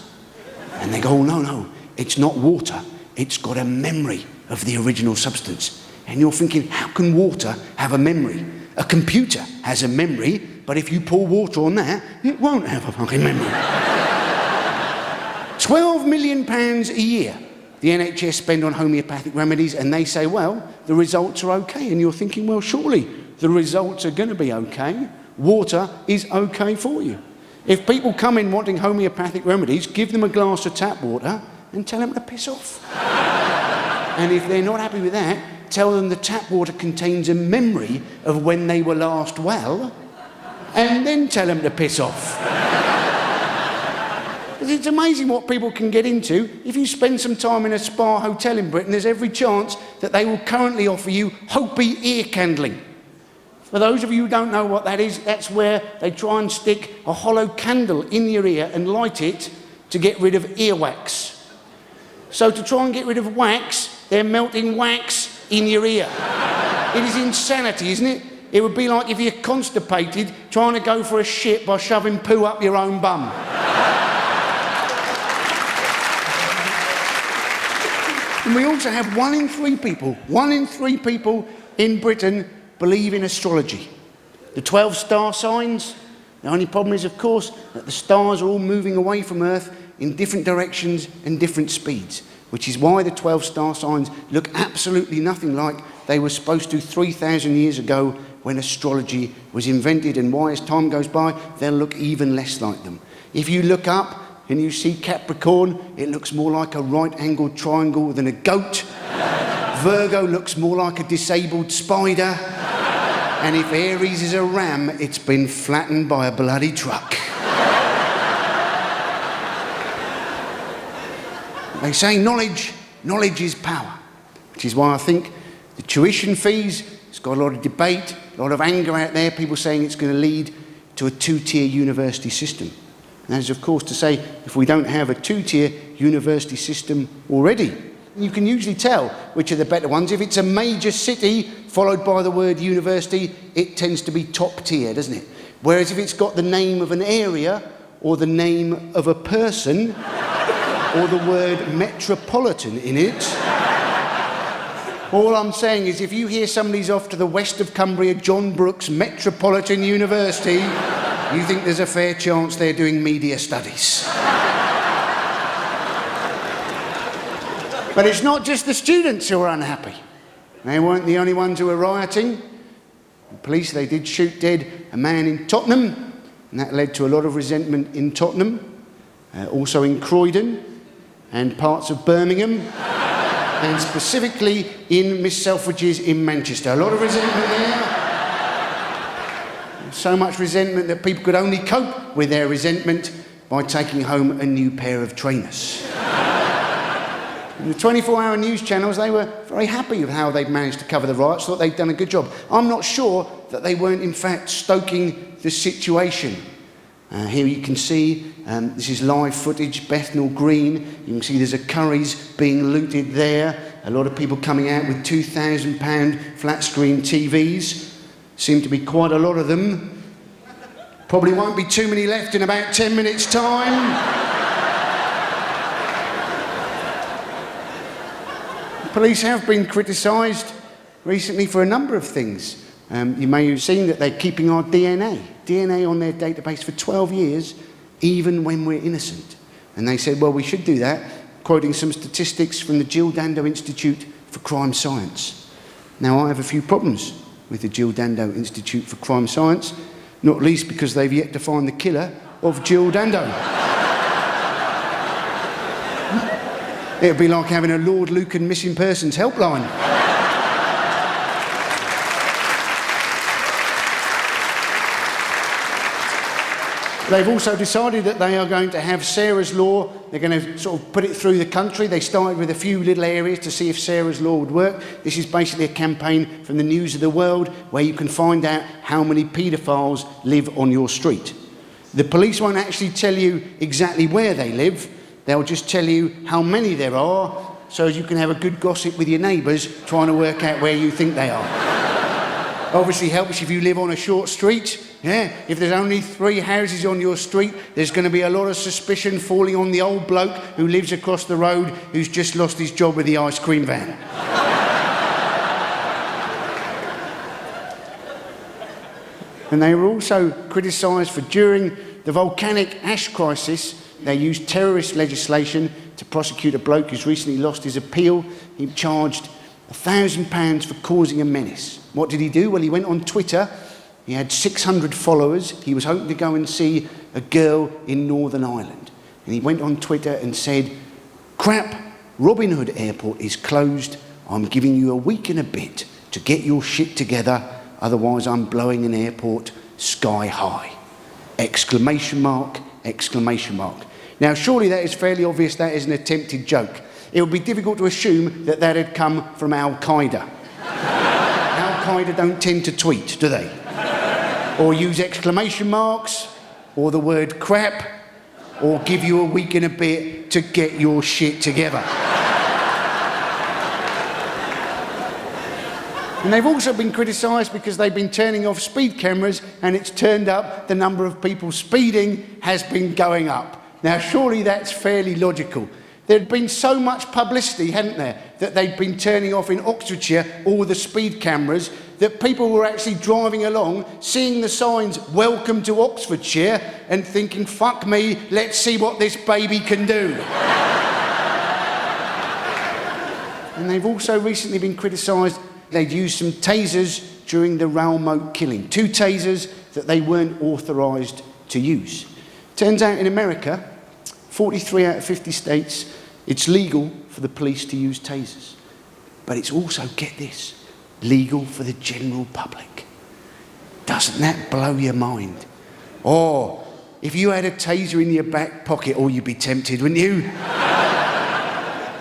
And they go, oh, no, it's not water. It's got a memory of the original substance. And you're thinking, how can water have a memory? A computer has a memory, but if you pour water on that, it won't have a fucking memory. £12 million a year the NHS spend on homeopathic remedies, and they say, well, the results are okay. And you're thinking, well, surely the results are going to be okay. Water is okay for you. If people come in wanting homeopathic remedies, give them a glass of tap water and tell them to piss off. And if they're not happy with that, tell them the tap water contains a memory of when they were last well, and then tell them to piss off. It's amazing what people can get into. If you spend some time in a spa hotel in Britain, there's every chance that they will currently offer you Hopi ear candling. For those of you who don't know what that is, that's where they try and stick a hollow candle in your ear and light it to get rid of earwax. So to try and get rid of wax, they're melting wax in your ear. It is insanity, isn't it? It would be like if you're constipated trying to go for a shit by shoving poo up your own bum. And we also have 1 in 3 people in Britain believe in astrology. The 12 star signs, the only problem is, of course, that the stars are all moving away from Earth in different directions and different speeds, which is why the 12 star signs look absolutely nothing like they were supposed to 3,000 years ago when astrology was invented, and why as time goes by, they'll look even less like them. If you look up and you see Capricorn, it looks more like a right-angled triangle than a goat. Virgo looks more like a disabled spider. And if Aries is a ram, it's been flattened by a bloody truck. They say knowledge is power, which is why I think the tuition fees, it's got a lot of debate, a lot of anger out there, people saying it's going to lead to a 2-tier university system. And that is, of course, to say if we don't have a 2-tier university system already, you can usually tell which are the better ones. If it's a major city followed by the word university, it tends to be top tier, doesn't it? Whereas if it's got the name of an area or the name of a person or the word metropolitan in it, all I'm saying is if you hear somebody's off to the west of Cumbria, John Brooks Metropolitan University, you think there's a fair chance they're doing media studies. But it's not just the students who are unhappy. They weren't the only ones who were rioting. The police, they did shoot dead a man in Tottenham, and that led to a lot of resentment in Tottenham, also in Croydon and parts of Birmingham, and specifically in Miss Selfridge's in Manchester. A lot of resentment there. So much resentment that people could only cope with their resentment by taking home a new pair of trainers. And the 24-hour news channels, they were very happy with how they'd managed to cover the riots, thought they'd done a good job. I'm not sure that they weren't, in fact, stoking the situation. Here you can see, this is live footage, Bethnal Green. You can see there's a Currys being looted there. A lot of people coming out with £2,000 flat-screen TVs. Seem to be quite a lot of them. Probably won't be too many left in about 10 minutes' time. The police have been criticised recently for a number of things. You may have seen that they're keeping our DNA on their database for 12 years, even when we're innocent. And they said, well, we should do that, quoting some statistics from the Jill Dando Institute for Crime Science. Now, I have a few problems with the Jill Dando Institute for Crime Science, not least because they've yet to find the killer of Jill Dando. It would be like having a Lord Lucan missing persons helpline. They've also decided that they are going to have Sarah's Law. They're going to sort of put it through the country. They started with a few little areas to see if Sarah's Law would work. This is basically a campaign from the News of the World where you can find out how many paedophiles live on your street. The police won't actually tell you exactly where they live. They'll just tell you how many there are, so as you can have a good gossip with your neighbours trying to work out where you think they are. Obviously helps if you live on a short street. Yeah, if there's only 3 houses on your street, there's going to be a lot of suspicion falling on the old bloke who lives across the road who's just lost his job with the ice cream van. And they were also criticised for, during the volcanic ash crisis, they used terrorist legislation to prosecute a bloke who's recently lost his appeal. He charged £1,000 for causing a menace. What did he do? Well, he went on Twitter. He had 600 followers. He was hoping to go and see a girl in Northern Ireland. And he went on Twitter and said, "Crap, Robin Hood Airport is closed. I'm giving you a week and a bit to get your shit together. Otherwise, I'm blowing an airport sky high." Exclamation mark, exclamation mark. Now, surely that is fairly obvious that is an attempted joke. It would be difficult to assume that that had come from Al-Qaeda. Al-Qaeda don't tend to tweet, do they? Or use exclamation marks, or the word crap, or give you a week and a bit to get your shit together. And they've also been criticised because they've been turning off speed cameras, and it's turned up the number of people speeding has been going up. Now, surely that's fairly logical. There'd been so much publicity, hadn't there, that they'd been turning off in Oxfordshire all the speed cameras, that people were actually driving along, seeing the signs, "Welcome to Oxfordshire," and thinking, "Fuck me, let's see what this baby can do." And they've also recently been criticised. They'd used some tasers during the Raoul Moat killing. 2 tasers that they weren't authorised to use. Turns out in America, 43 out of 50 states, it's legal for the police to use tasers. But it's also, get this, legal for the general public. Doesn't that blow your mind? Or, if you had a taser in your back pocket, oh, you'd be tempted, wouldn't you?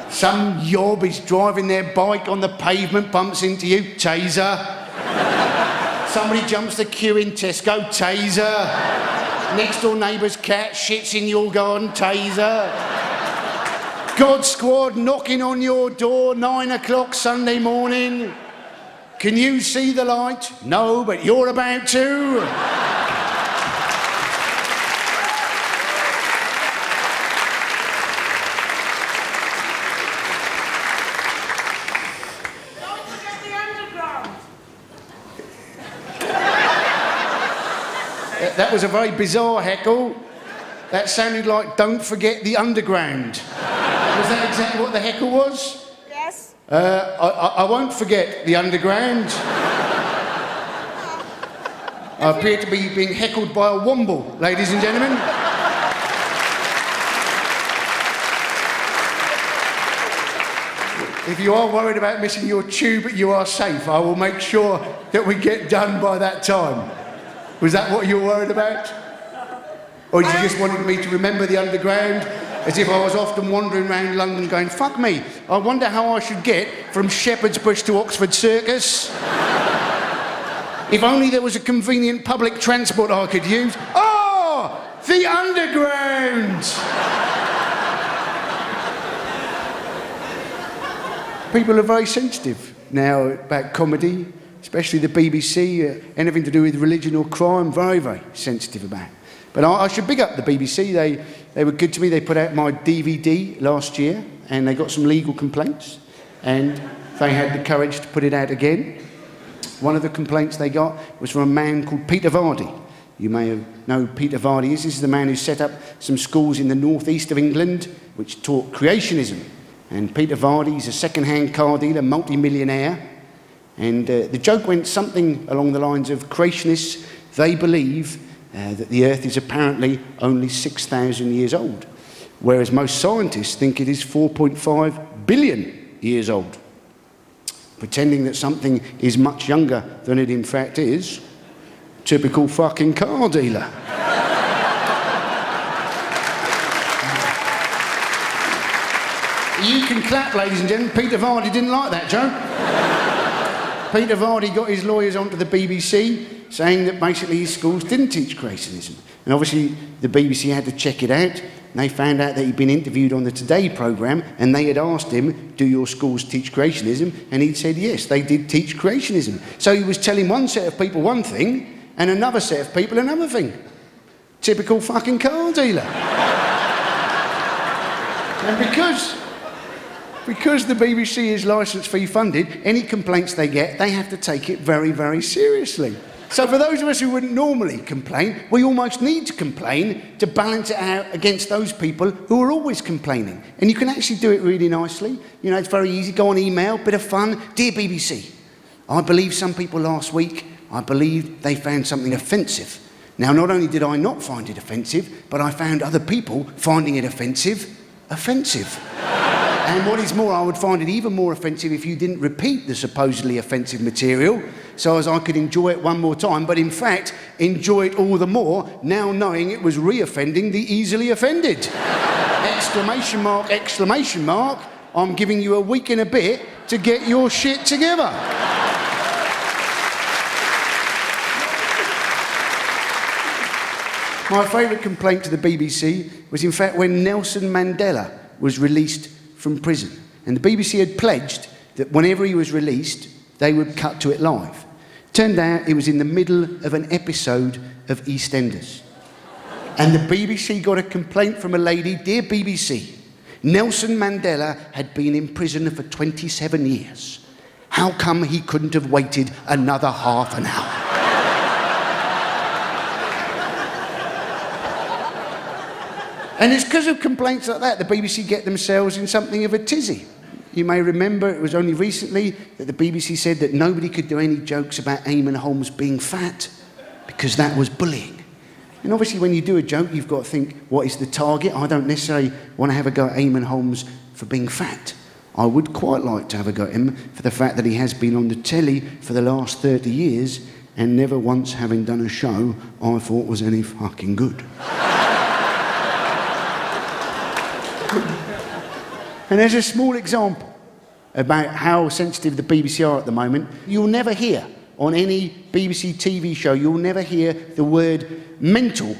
Some yob is driving their bike on the pavement, bumps into you, taser. Somebody jumps the queue in Tesco, taser. Next door neighbour's cat shits in your garden, taser. God Squad knocking on your door, 9 o'clock Sunday morning. Can you see the light? No, but you're about to. That was a very bizarre heckle. That sounded like "Don't forget the underground." Was that exactly what the heckle was? Yes. I won't forget the underground. I appear to be being heckled by a womble, ladies and gentlemen. If you are worried about missing your tube, you are safe. I will make sure that we get done by that time. Was that what you were worried about? Or did you just wanted me to remember the underground, as if I was often wandering around London going, "Fuck me, I wonder how I should get from Shepherd's Bush to Oxford Circus. If only there was a convenient public transport I could use. Oh, the underground!" People are very sensitive now about comedy, especially the BBC, anything to do with religion or crime, very, very sensitive about. But I should big up the BBC. They were good to me. They put out my DVD last year, and they got some legal complaints, and they had the courage to put it out again. One of the complaints they got was from a man called Peter Vardy. You may know who Peter Vardy is. This is the man who set up some schools in the northeast of England which taught creationism. And Peter Vardy is a second-hand car dealer, multi-millionaire. And the joke went something along the lines of, creationists, they believe that the Earth is apparently only 6,000 years old, whereas most scientists think it is 4.5 billion years old. Pretending that something is much younger than it in fact is. Typical fucking car dealer. You can clap, ladies and gentlemen. Peter Vardy didn't like that joke. Peter Vardy got his lawyers onto the BBC saying that basically his schools didn't teach creationism. And obviously the BBC had to check it out, and they found out that he'd been interviewed on the Today programme, and they had asked him, "Do your schools teach creationism?" And he'd said, yes, they did teach creationism. So he was telling one set of people one thing, and another set of people another thing. Typical fucking car dealer. And because the BBC is licence fee funded, any complaints they get, they have to take it very, very seriously. So for those of us who wouldn't normally complain, we almost need to complain to balance it out against those people who are always complaining. And you can actually do it really nicely. You know, it's very easy. Go on email, bit of fun. Dear BBC, I believe some people last week, I believe they found something offensive. Now, not only did I not find it offensive, but I found other people finding it offensive. And what is more, I would find it even more offensive if you didn't repeat the supposedly offensive material, so as I could enjoy it one more time, but in fact, enjoy it all the more, now knowing it was re-offending the easily offended. Exclamation mark, exclamation mark, I'm giving you a week and a bit to get your shit together. My favourite complaint to the BBC was in fact when Nelson Mandela was released from prison. And the BBC had pledged that whenever he was released, they would cut to it live. Turned out it was in the middle of an episode of EastEnders. And the BBC got a complaint from a lady, dear BBC, Nelson Mandela had been in prison for 27 years. How come he couldn't have waited another half an hour? And it's because of complaints like that the BBC get themselves in something of a tizzy. You may remember it was only recently that the BBC said that nobody could do any jokes about Eamon Holmes being fat because that was bullying. And obviously when you do a joke, you've got to think, what is the target? I don't necessarily want to have a go at Eamon Holmes for being fat. I would quite like to have a go at him for the fact that he has been on the telly for the last 30 years and never once having done a show I thought was any fucking good. And there's a small example about how sensitive the BBC are at the moment. You'll never hear on any BBC TV show, you'll never hear the word mental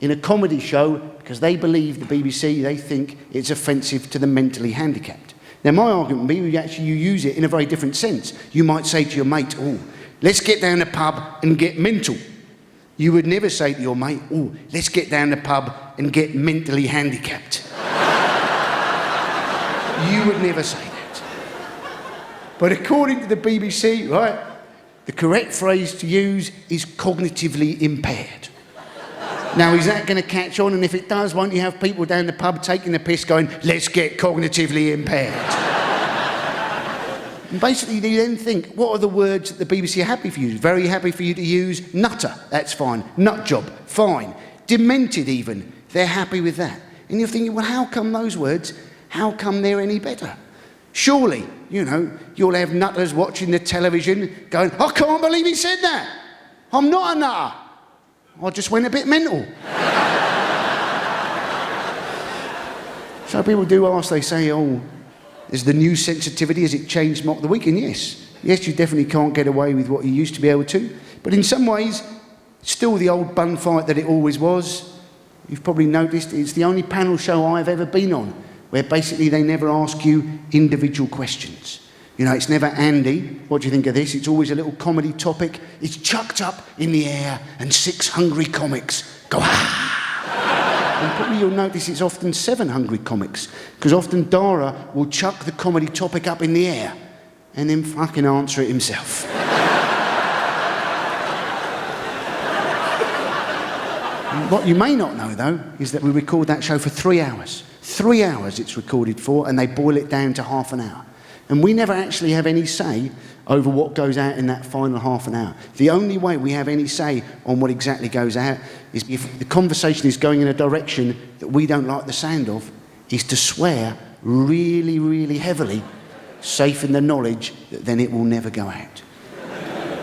in a comedy show because they believe, the BBC, they think it's offensive to the mentally handicapped. Now my argument would be you use it in a very different sense. You might say to your mate, oh, let's get down the pub and get mental. You would never say to your mate, oh, let's get down the pub and get mentally handicapped. You would never say that. But according to the BBC, right, the correct phrase to use is cognitively impaired. Now, is that going to catch on? And if it does, won't you have people down the pub taking the piss going, let's get cognitively impaired? And basically, you then think, what are the words that the BBC are happy for you? Very happy for you to use nutter, that's fine. Nut job, fine. Demented even, they're happy with that. And you're thinking, well, how come those words, how come they're any better? Surely, you know, you'll have nutters watching the television going, I can't believe he said that. I'm not a nutter. I just went a bit mental. So people do ask, they say, oh, is the news sensitivity, has it changed mock the week? And yes, you definitely can't get away with what you used to be able to. But in some ways, still the old bun fight that it always was. You've probably noticed it's the only panel show I've ever been on where basically they never ask you individual questions. You know, it's never Andy, what do you think of this? It's always a little comedy topic. It's chucked up in the air and 6 hungry comics go, ah! And probably you'll notice it's often 7 hungry comics, because often Dara will chuck the comedy topic up in the air and then fucking answer it himself. What you may not know, though, is that we record that show for 3 hours. 3 hours it's recorded for, and they boil it down to half an hour. And we never actually have any say over what goes out in that final half an hour. The only way we have any say on what exactly goes out is if the conversation is going in a direction that we don't like the sound of, is to swear really, really heavily, safe in the knowledge that then it will never go out.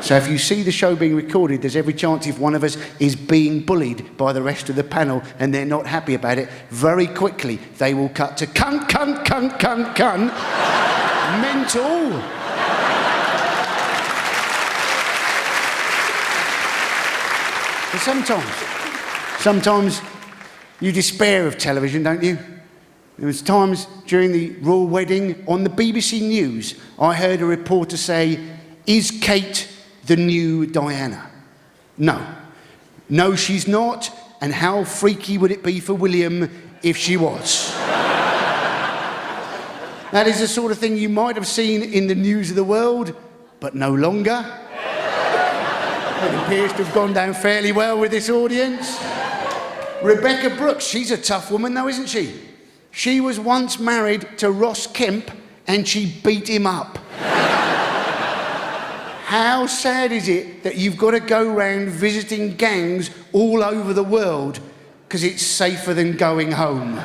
So if you see the show being recorded, there's every chance if one of us is being bullied by the rest of the panel and they're not happy about it, very quickly they will cut to cunt, cunt, cunt, cunt, cunt. Mental. But sometimes you despair of television, don't you? There was times during the royal wedding on the BBC News, I heard a reporter say, is Kate the new Diana? No, she's not, and how freaky would it be for William if she was? That is the sort of thing you might have seen in the news of the world, but no longer. It appears to have gone down fairly well with this audience. Rebecca Brooks, she's a tough woman though, isn't she? She was once married to Ross Kemp and she beat him up. How sad is it that you've got to go round visiting gangs all over the world because it's safer than going home?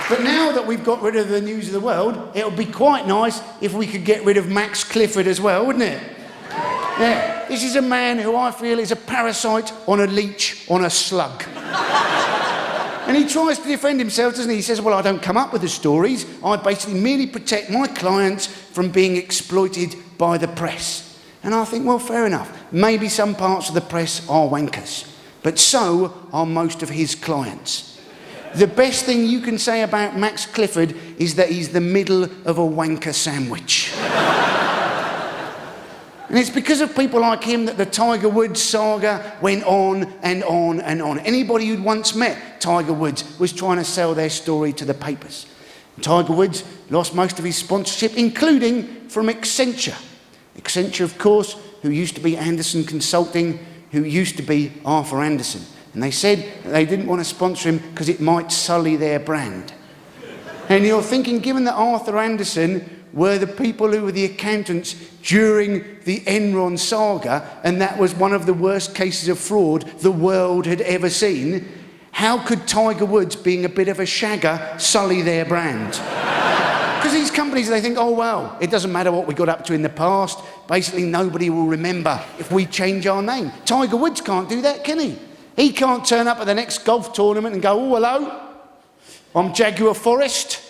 But now that we've got rid of the news of the world, it would be quite nice if we could get rid of Max Clifford as well, wouldn't it? Yeah, this is a man who I feel is a parasite on a leech on a slug. And he tries to defend himself, doesn't he? He says, well, I don't come up with the stories. I basically merely protect my clients from being exploited by the press. And I think, well, fair enough. Maybe some parts of the press are wankers, but so are most of his clients. The best thing you can say about Max Clifford is that he's the middle of a wanker sandwich. And it's because of people like him that the Tiger Woods saga went on and on and on. Anybody who'd once met Tiger Woods was trying to sell their story to the papers. Tiger Woods lost most of his sponsorship, including from Accenture. Accenture, of course, who used to be Anderson Consulting, who used to be Arthur Anderson. And they said that they didn't want to sponsor him because it might sully their brand. And you're thinking, given that Arthur Anderson were the people who were the accountants during the Enron saga, and that was one of the worst cases of fraud the world had ever seen, how could Tiger Woods, being a bit of a shagger, sully their brand? Because these companies, they think, oh, well, it doesn't matter what we got up to in the past. Basically, nobody will remember if we change our name. Tiger Woods can't do that, can he? He can't turn up at the next golf tournament and go, oh, hello, I'm Jaguar Forest.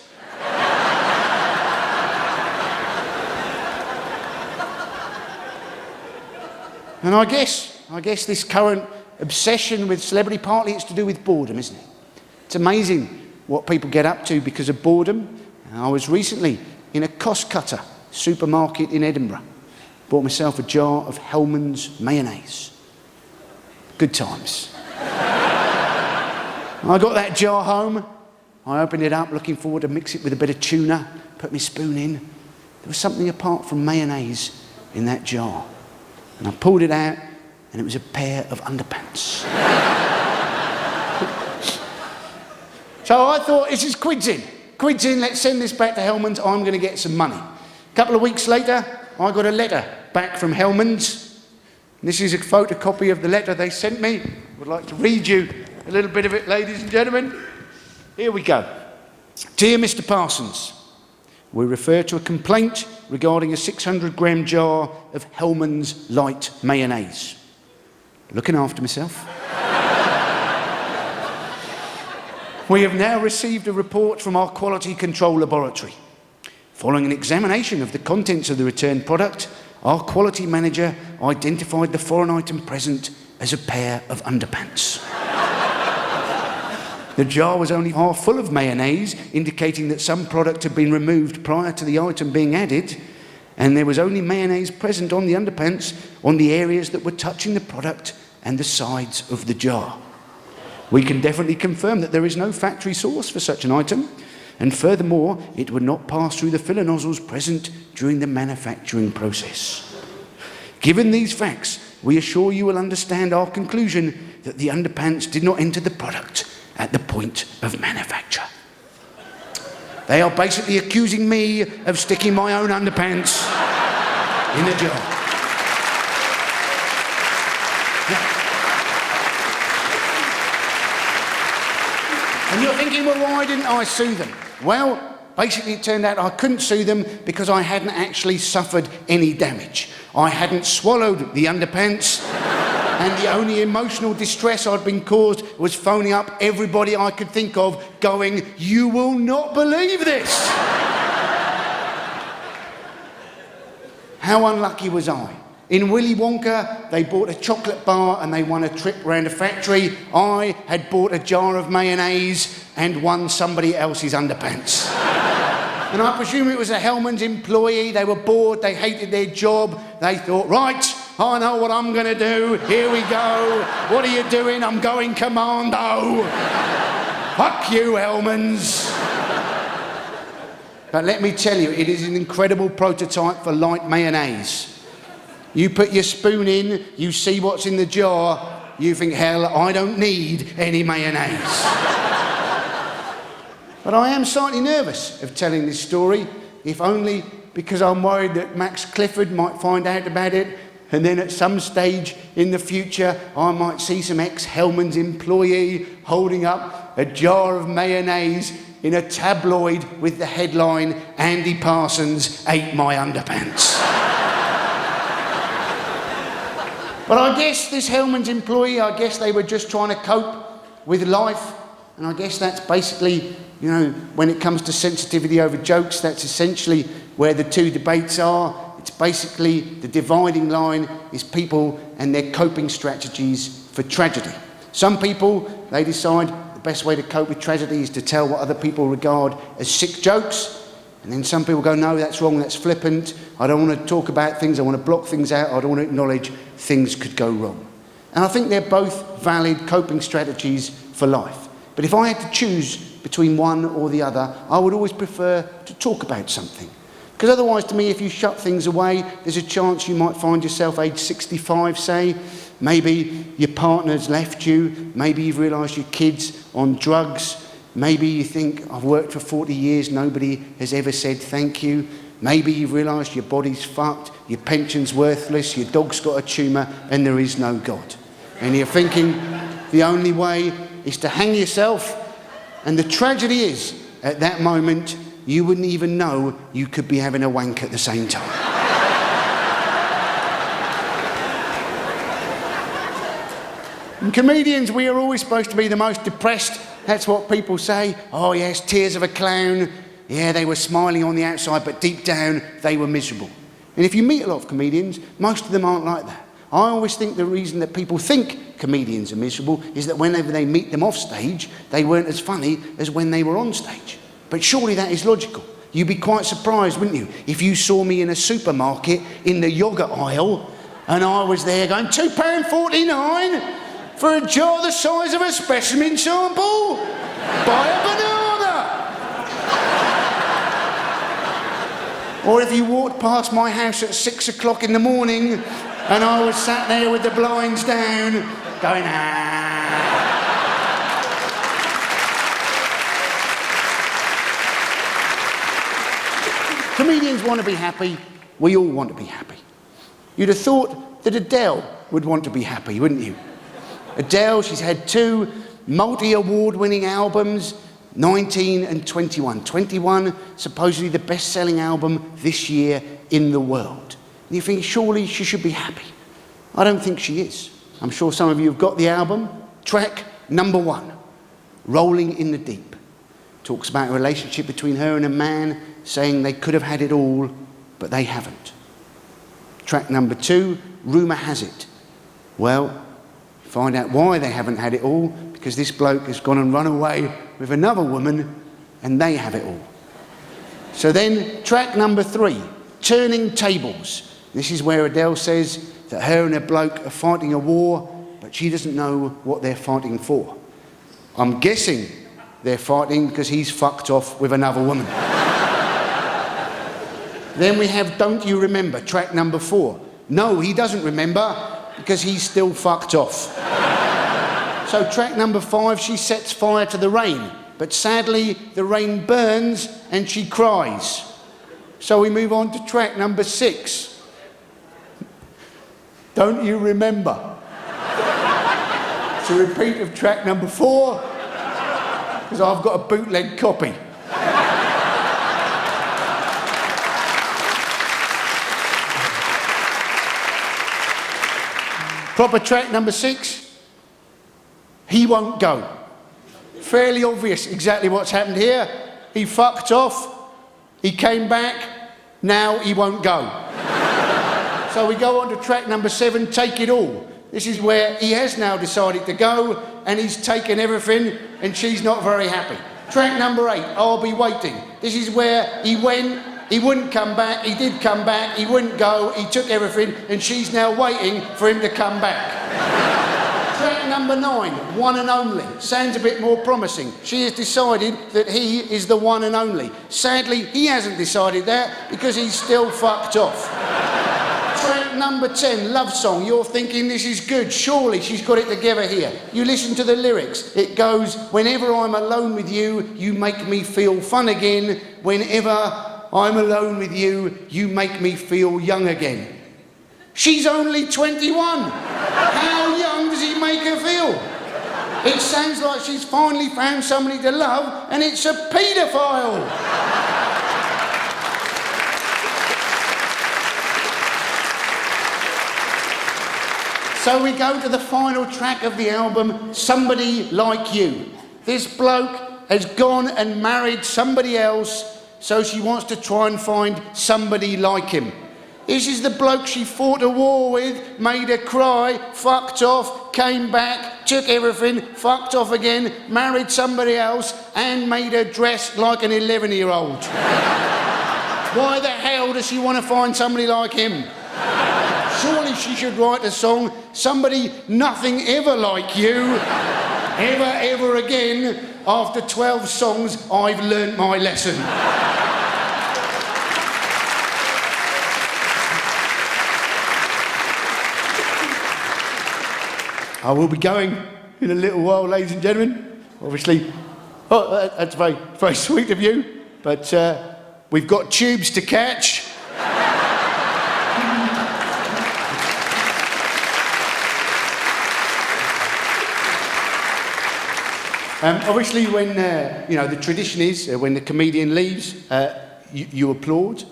And I guess this current obsession with celebrity, partly it's to do with boredom, isn't it? It's amazing what people get up to because of boredom. I was recently in a cost-cutter supermarket in Edinburgh. Bought myself a jar of Hellmann's mayonnaise. Good times. I got that jar home. I opened it up, looking forward to mix it with a bit of tuna, put my spoon in. There was something apart from mayonnaise in that jar. And I pulled it out, and it was a pair of underpants. So I thought, this is quids in. Quids in, let's send this back to Hellmann's. I'm going to get some money. A couple of weeks later, I got a letter back from Hellmann's. This is a photocopy of the letter they sent me. I would like to read you a little bit of it, ladies and gentlemen. Here we go. Dear Mr. Parsons, we refer to a complaint regarding a 600-gram jar of Hellmann's light mayonnaise. Looking after myself. We have now received a report from our quality control laboratory. Following an examination of the contents of the returned product, our quality manager identified the foreign item present as a pair of underpants. The jar was only half full of mayonnaise, indicating that some product had been removed prior to the item being added, and there was only mayonnaise present on the underpants on the areas that were touching the product and the sides of the jar. We can definitely confirm that there is no factory source for such an item, and furthermore, it would not pass through the filler nozzles present during the manufacturing process. Given these facts, we assure you will understand our conclusion that the underpants did not enter the product at the point of manufacture. They are basically accusing me of sticking my own underpants in a jar. And you're thinking, well, why didn't I sue them? Well, basically it turned out I couldn't sue them because I hadn't actually suffered any damage. I hadn't swallowed the underpants, and the only emotional distress I'd been caused was phoning up everybody I could think of, going, you will not believe this! How unlucky was I? In Willy Wonka, they bought a chocolate bar and they won a trip around a factory. I had bought a jar of mayonnaise and won somebody else's underpants. And I presume it was a Hellmann's employee. They were bored, they hated their job. They thought, right, I know what I'm going to do. Here we go. What are you doing? I'm going commando. Fuck you, Hellmann's. But let me tell you, it is an incredible prototype for light mayonnaise. You put your spoon in, you see what's in the jar, you think, hell, I don't need any mayonnaise. But I am slightly nervous of telling this story, if only because I'm worried that Max Clifford might find out about it, and then at some stage in the future, I might see some ex-Hellman's employee holding up a jar of mayonnaise in a tabloid with the headline, Andy Parsons ate my underpants. But I guess this Hellman's employee, I guess they were just trying to cope with life. And I guess that's basically, you know, when it comes to sensitivity over jokes, that's essentially where the two debates are. It's basically the dividing line is people and their coping strategies for tragedy. Some people, they decide the best way to cope with tragedy is to tell what other people regard as sick jokes. And then some people go, no, that's wrong, that's flippant. I don't want to talk about things, I want to block things out, I don't want to acknowledge things could go wrong. And I think they're both valid coping strategies for life. But if I had to choose between one or the other, I would always prefer to talk about something. Because otherwise, to me, if you shut things away, there's a chance you might find yourself age 65, say. Maybe your partner's left you. Maybe you've realised your kid's on drugs. Maybe you think, I've worked for 40 years, nobody has ever said thank you. Maybe you've realised your body's fucked, your pension's worthless, your dog's got a tumour, and there is no God. And you're thinking the only way is to hang yourself. And the tragedy is, at that moment, you wouldn't even know you could be having a wank at the same time. And comedians, we are always supposed to be the most depressed. That's what people say. Oh yes, tears of a clown. Yeah, they were smiling on the outside, but deep down, they were miserable. And if you meet a lot of comedians, most of them aren't like that. I always think the reason that people think comedians are miserable is that whenever they meet them off stage, they weren't as funny as when they were on stage. But surely that is logical. You'd be quite surprised, wouldn't you, if you saw me in a supermarket in the yoghurt aisle and I was there going, £2.49 for a jar the size of a specimen sample? Buy a banana! Or if you walked past my house at 6 o'clock in the morning and I was sat there with the blinds down going, Comedians want to be happy. We all want to be happy. You'd have thought that Adele would want to be happy, wouldn't you? Adele, she's had 2 multi-award-winning albums, 19 and 21. 21, supposedly the best-selling album this year in the world. And you think, surely she should be happy. I don't think she is. I'm sure some of you have got the album. Track number 1, Rolling in the Deep. Talks about a relationship between her and a man, saying they could have had it all, but they haven't. Track number 2, Rumour Has It. Well, find out why they haven't had it all, because this bloke has gone and run away with another woman, and they have it all. So then, track number 3, Turning Tables. This is where Adele says that her and her bloke are fighting a war, but she doesn't know what they're fighting for. I'm guessing they're fighting because he's fucked off with another woman. Then we have Don't You Remember, track number 4. No, he doesn't remember because he's still fucked off. So track number 5, she sets fire to the rain, but sadly the rain burns and she cries. So we move on to track number 6. Don't You Remember. It's a repeat of track number 4 because I've got a bootleg copy. Proper track number 6, He Won't Go. Fairly obvious exactly what's happened here. He fucked off, he came back, now he won't go. So we go on to track number 7, Take It All. This is where he has now decided to go and he's taken everything and she's not very happy. Track number 8, I'll Be Waiting. This is where he went, he wouldn't come back, he did come back, he wouldn't go, he took everything, and she's now waiting for him to come back. Track number 9, One and Only. Sounds a bit more promising. She has decided that he is the one and only. Sadly, he hasn't decided that because he's still fucked off. Track number 10, Love Song. You're thinking this is good. Surely she's got it together here. You listen to the lyrics. It goes, whenever I'm alone with you, you make me feel fun again. Whenever I'm alone with you, you make me feel young again. She's only 21. How young does he make her feel? It sounds like she's finally found somebody to love, and it's a paedophile. So we go to the final track of the album, Somebody Like You. This bloke has gone and married somebody else, so she wants to try and find somebody like him. This is the bloke she fought a war with, made her cry, fucked off, came back, took everything, fucked off again, married somebody else, and made her dress like an 11-year-old. Why the hell does she want to find somebody like him? Surely she should write a song, Somebody Nothing Ever Like You, ever again. After 12 songs, I've learnt my lesson. I will be going in a little while, ladies and gentlemen. Obviously, that's very, very sweet of you, but we've got tubes to catch. Obviously, when the tradition is when the comedian leaves, you applaud,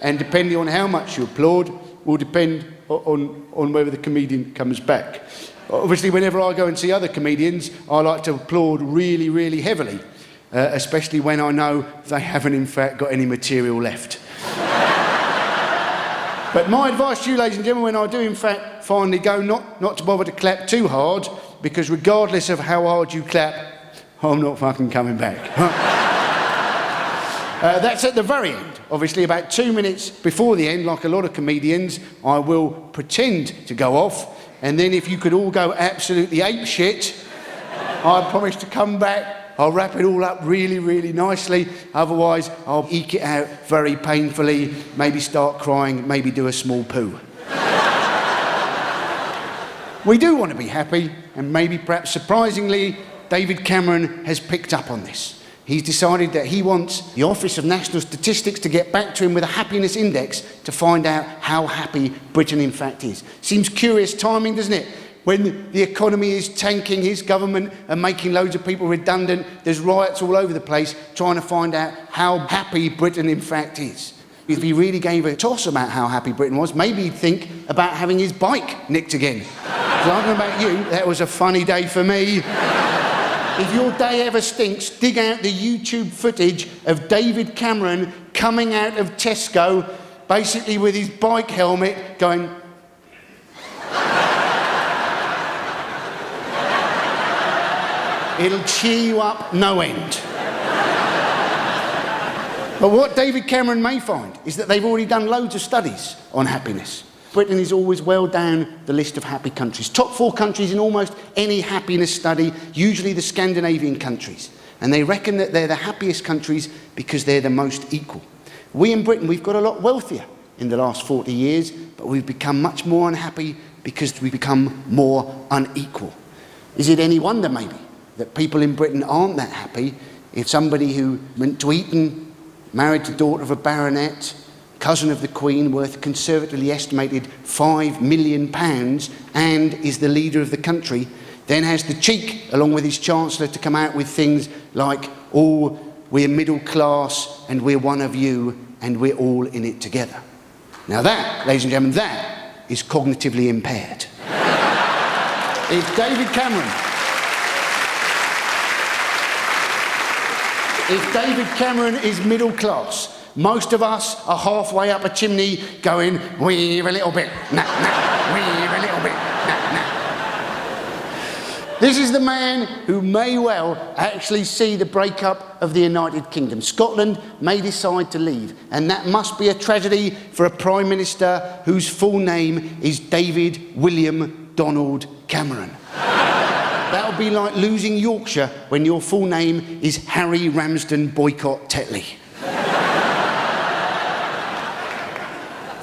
and depending on how much you applaud, will depend on whether the comedian comes back. Obviously, whenever I go and see other comedians, I like to applaud really, really heavily, especially when I know they haven't, in fact, got any material left. But my advice to you, ladies and gentlemen, when I do, in fact, finally go, not to bother to clap too hard, because regardless of how hard you clap, I'm not fucking coming back. That's at the very end. Obviously, about 2 minutes before the end, like a lot of comedians, I will pretend to go off, and then if you could all go absolutely apeshit, I promise to come back, I'll wrap it all up really, really nicely. Otherwise, I'll eke it out very painfully, maybe start crying, maybe do a small poo. We do want to be happy, and maybe perhaps surprisingly, David Cameron has picked up on this. He's decided that he wants the Office of National Statistics to get back to him with a happiness index to find out how happy Britain in fact is. Seems curious timing, doesn't it? When the economy is tanking, his government are making loads of people redundant, there's riots all over the place trying to find out how happy Britain in fact is. If he really gave a toss about how happy Britain was, maybe he'd think about having his bike nicked again. I don't know about you, that was a funny day for me. If your day ever stinks, dig out the YouTube footage of David Cameron coming out of Tesco, basically with his bike helmet, going... It'll cheer you up no end. But what David Cameron may find is that they've already done loads of studies on happiness. Britain is always well down the list of happy countries. Top 4 countries in almost any happiness study, usually the Scandinavian countries. And they reckon that they're the happiest countries because they're the most equal. We in Britain, we've got a lot wealthier in the last 40 years, but we've become much more unhappy because we've become more unequal. Is it any wonder, maybe, that people in Britain aren't that happy if somebody who went to Eton, married the daughter of a baronet, cousin of the Queen, worth conservatively estimated £5 million, and is the leader of the country, then has the cheek, along with his Chancellor, to come out with things like, oh, we're middle class and we're one of you and we're all in it together. Now that, ladies and gentlemen, that is cognitively impaired. If David Cameron is middle class, most of us are halfway up a chimney going, we're a little bit, nah, we're a little bit, nah. This is the man who may well actually see the breakup of the United Kingdom. Scotland may decide to leave, and that must be a tragedy for a Prime Minister whose full name is David William Donald Cameron. That'll be like losing Yorkshire when your full name is Harry Ramsden Boycott Tetley.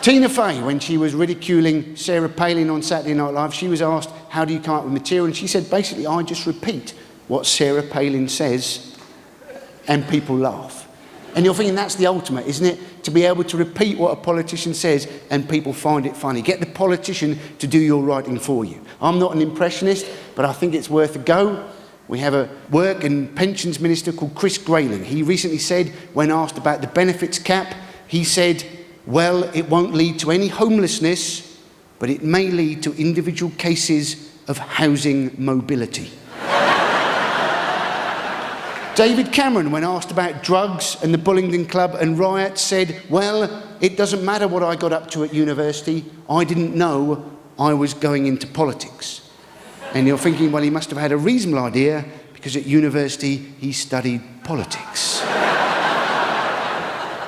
Tina Fey, when she was ridiculing Sarah Palin on Saturday Night Live, she was asked, how do you come up with material? And she said, basically, I just repeat what Sarah Palin says and people laugh. And you're thinking that's the ultimate, isn't it? To be able to repeat what a politician says and people find it funny. Get the politician to do your writing for you. I'm not an impressionist, but I think it's worth a go. We have a work and pensions minister called Chris Grayling. He recently said, when asked about the benefits cap, he said, well, it won't lead to any homelessness, but it may lead to individual cases of housing mobility. David Cameron, when asked about drugs and the Bullingdon Club and riots, said, well, it doesn't matter what I got up to at university. I didn't know I was going into politics. And you're thinking, well, he must have had a reasonable idea because at university he studied politics.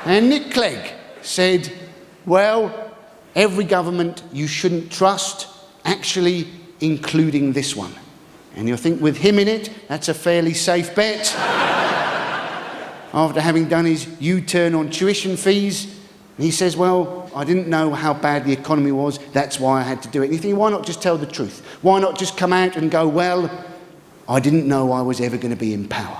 And Nick Clegg said, well, every government you shouldn't trust, actually including this one. And you'll think with him in it, that's a fairly safe bet. After having done his U-turn on tuition fees, he says, well, I didn't know how bad the economy was, that's why I had to do it. And you think, why not just tell the truth? Why not just come out and go, well, I didn't know I was ever going to be in power.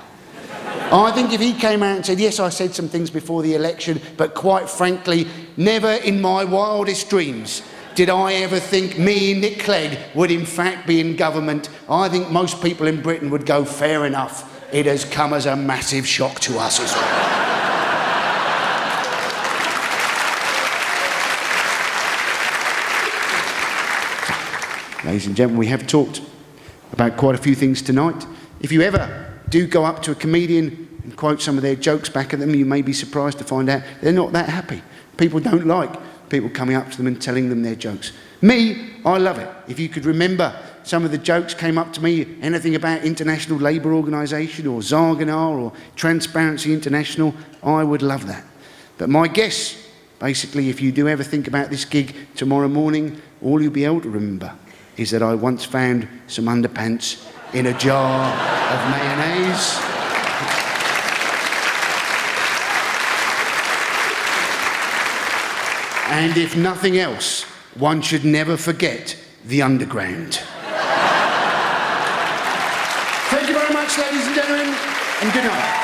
I think if he came out and said, yes, I said some things before the election, but quite frankly, never in my wildest dreams did I ever think me, Nick Clegg, would in fact be in government, I think most people in Britain would go, fair enough, it has come as a massive shock to us as well. Ladies and gentlemen, we have talked about quite a few things tonight. If you ever do go up to a comedian and quote some of their jokes back at them, you may be surprised to find out they're not that happy. People don't like people coming up to them and telling them their jokes. Me, I love it. If you could remember some of the jokes came up to me, anything about International Labour Organisation or Zarganar or Transparency International, I would love that. But my guess, basically, if you do ever think about this gig tomorrow morning, all you'll be able to remember is that I once found some underpants in a jar of mayonnaise. And if nothing else, one should never forget the underground. Thank you very much, ladies and gentlemen, and good night.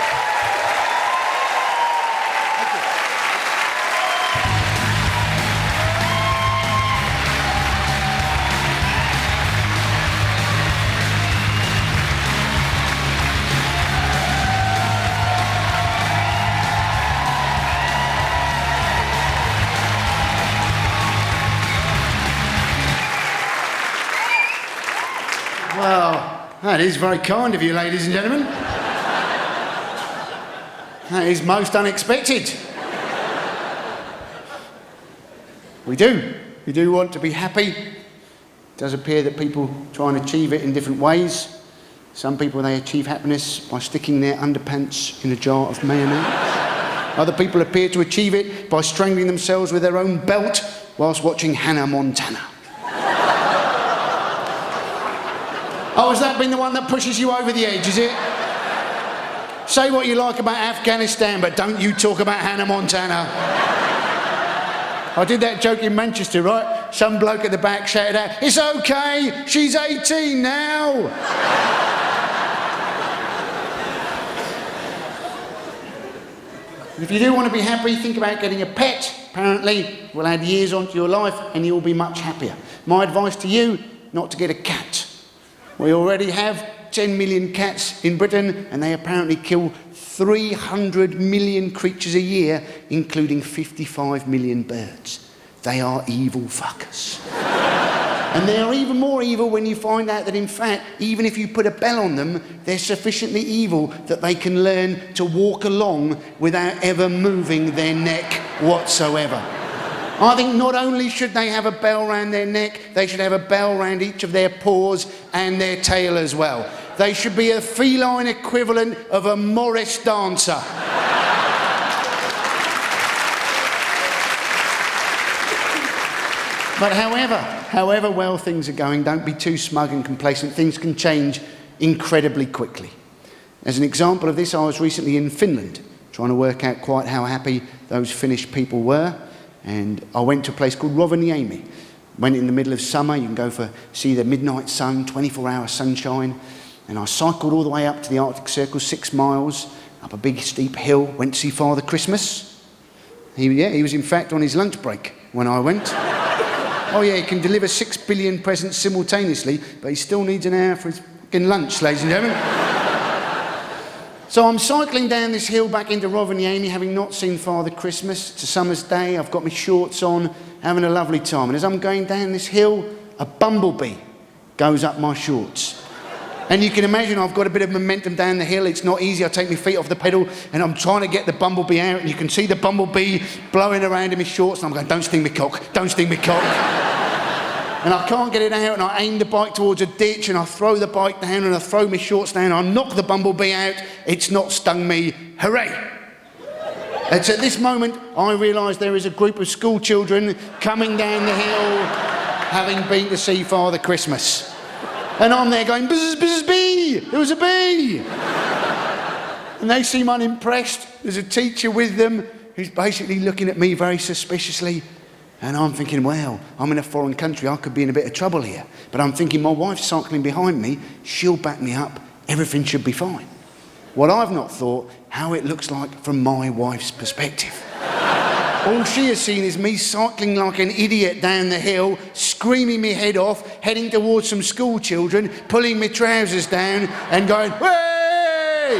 Well, that is very kind of you, ladies and gentlemen. That is most unexpected. We do want to be happy. It does appear that people try and achieve it in different ways. Some people, they achieve happiness by sticking their underpants in a jar of mayonnaise. Other people appear to achieve it by strangling themselves with their own belt whilst watching Hannah Montana. Oh, has that been the one that pushes you over the edge, is it? Say what you like about Afghanistan, but don't you talk about Hannah Montana. I did that joke in Manchester, right? Some bloke at the back shouted out, "It's okay, she's 18 now." If you do want to be happy, think about getting a pet. Apparently, it will add years onto your life and you'll be much happier. My advice to you, not to get a cat. We already have 10 million cats in Britain, and they apparently kill 300 million creatures a year, including 55 million birds. They are evil fuckers. And they are even more evil when you find out that, in fact, even if you put a bell on them, they're sufficiently evil that they can learn to walk along without ever moving their neck whatsoever. I think not only should they have a bell round their neck, they should have a bell round each of their paws and their tail as well. They should be a feline equivalent of a Morris dancer. But however well things are going, don't be too smug and complacent. Things can change incredibly quickly. As an example of this, I was recently in Finland, trying to work out quite how happy those Finnish people were. And I went to a place called Rovaniemi. Went in the middle of summer, you can go see the midnight sun, 24-hour sunshine. And I cycled all the way up to the Arctic Circle, 6 miles, up a big steep hill, went to see Father Christmas. He was in fact on his lunch break when I went. Oh yeah, he can deliver 6 billion presents simultaneously, but he still needs an hour for his fucking lunch, ladies and gentlemen. So I'm cycling down this hill back into Rovaniemi, having not seen Father Christmas. It's a summer's day, I've got my shorts on, having a lovely time. And as I'm going down this hill, a bumblebee goes up my shorts. And you can imagine I've got a bit of momentum down the hill. It's not easy. I take my feet off the pedal and I'm trying to get the bumblebee out, and you can see the bumblebee blowing around in my shorts, and I'm going, don't sting me cock, don't sting me cock. And I can't get it out, and I aim the bike towards a ditch, and I throw the bike down, and I throw my shorts down, and I knock the bumblebee out. It's not stung me. Hooray! It's at this moment I realise there is a group of school children coming down the hill, having been to see Father Christmas. And I'm there going, buzz, buzz, bee! There was a bee! And they seem unimpressed. There's a teacher with them who's basically looking at me very suspiciously. And I'm thinking, well, I'm in a foreign country, I could be in a bit of trouble here. But I'm thinking, my wife's cycling behind me, she'll back me up, everything should be fine. What I've not thought, how it looks like from my wife's perspective. All she has seen is me cycling like an idiot down the hill, screaming me head off, heading towards some school children, pulling my trousers down and going, hey!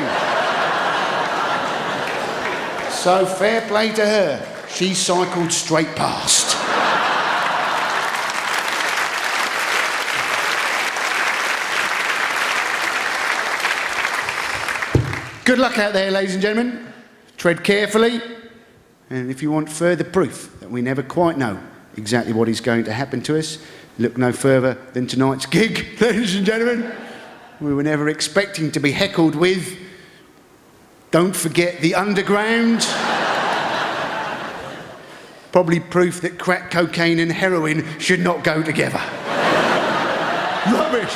So fair play to her. She cycled straight past. Good luck out there, ladies and gentlemen. Tread carefully. And if you want further proof that we never quite know exactly what is going to happen to us, look no further than tonight's gig, ladies and gentlemen. We were never expecting to be heckled with, don't forget the underground. Probably proof that crack cocaine and heroin should not go together. Rubbish.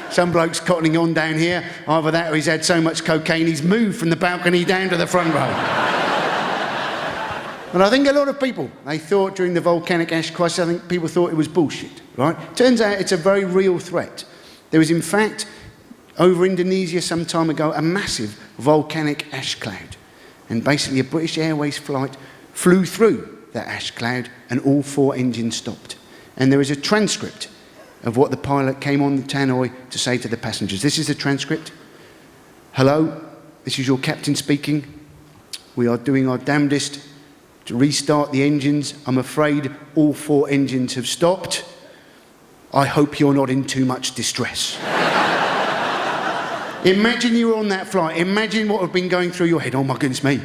Some bloke's cottoning on down here. Either that or he's had so much cocaine he's moved from the balcony down to the front row. But I think a lot of people, they thought during the volcanic ash crisis, I think people thought it was bullshit, right? Turns out it's a very real threat. There was in fact, over Indonesia some time ago, a massive volcanic ash cloud. And basically a British Airways flight flew through that ash cloud and all 4 engines stopped. And there is a transcript of what the pilot came on the tannoy to say to the passengers. This is the transcript. Hello, this is your captain speaking. We are doing our damnedest to restart the engines. I'm afraid all 4 engines have stopped. I hope you're not in too much distress. Imagine you were on that flight. Imagine what would have been going through your head. Oh my goodness me.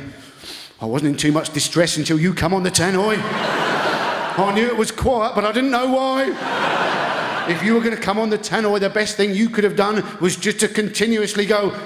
I wasn't in too much distress until you come on the tannoy. I knew it was quiet, but I didn't know why. If you were going to come on the tannoy, the best thing you could have done was just to continuously go,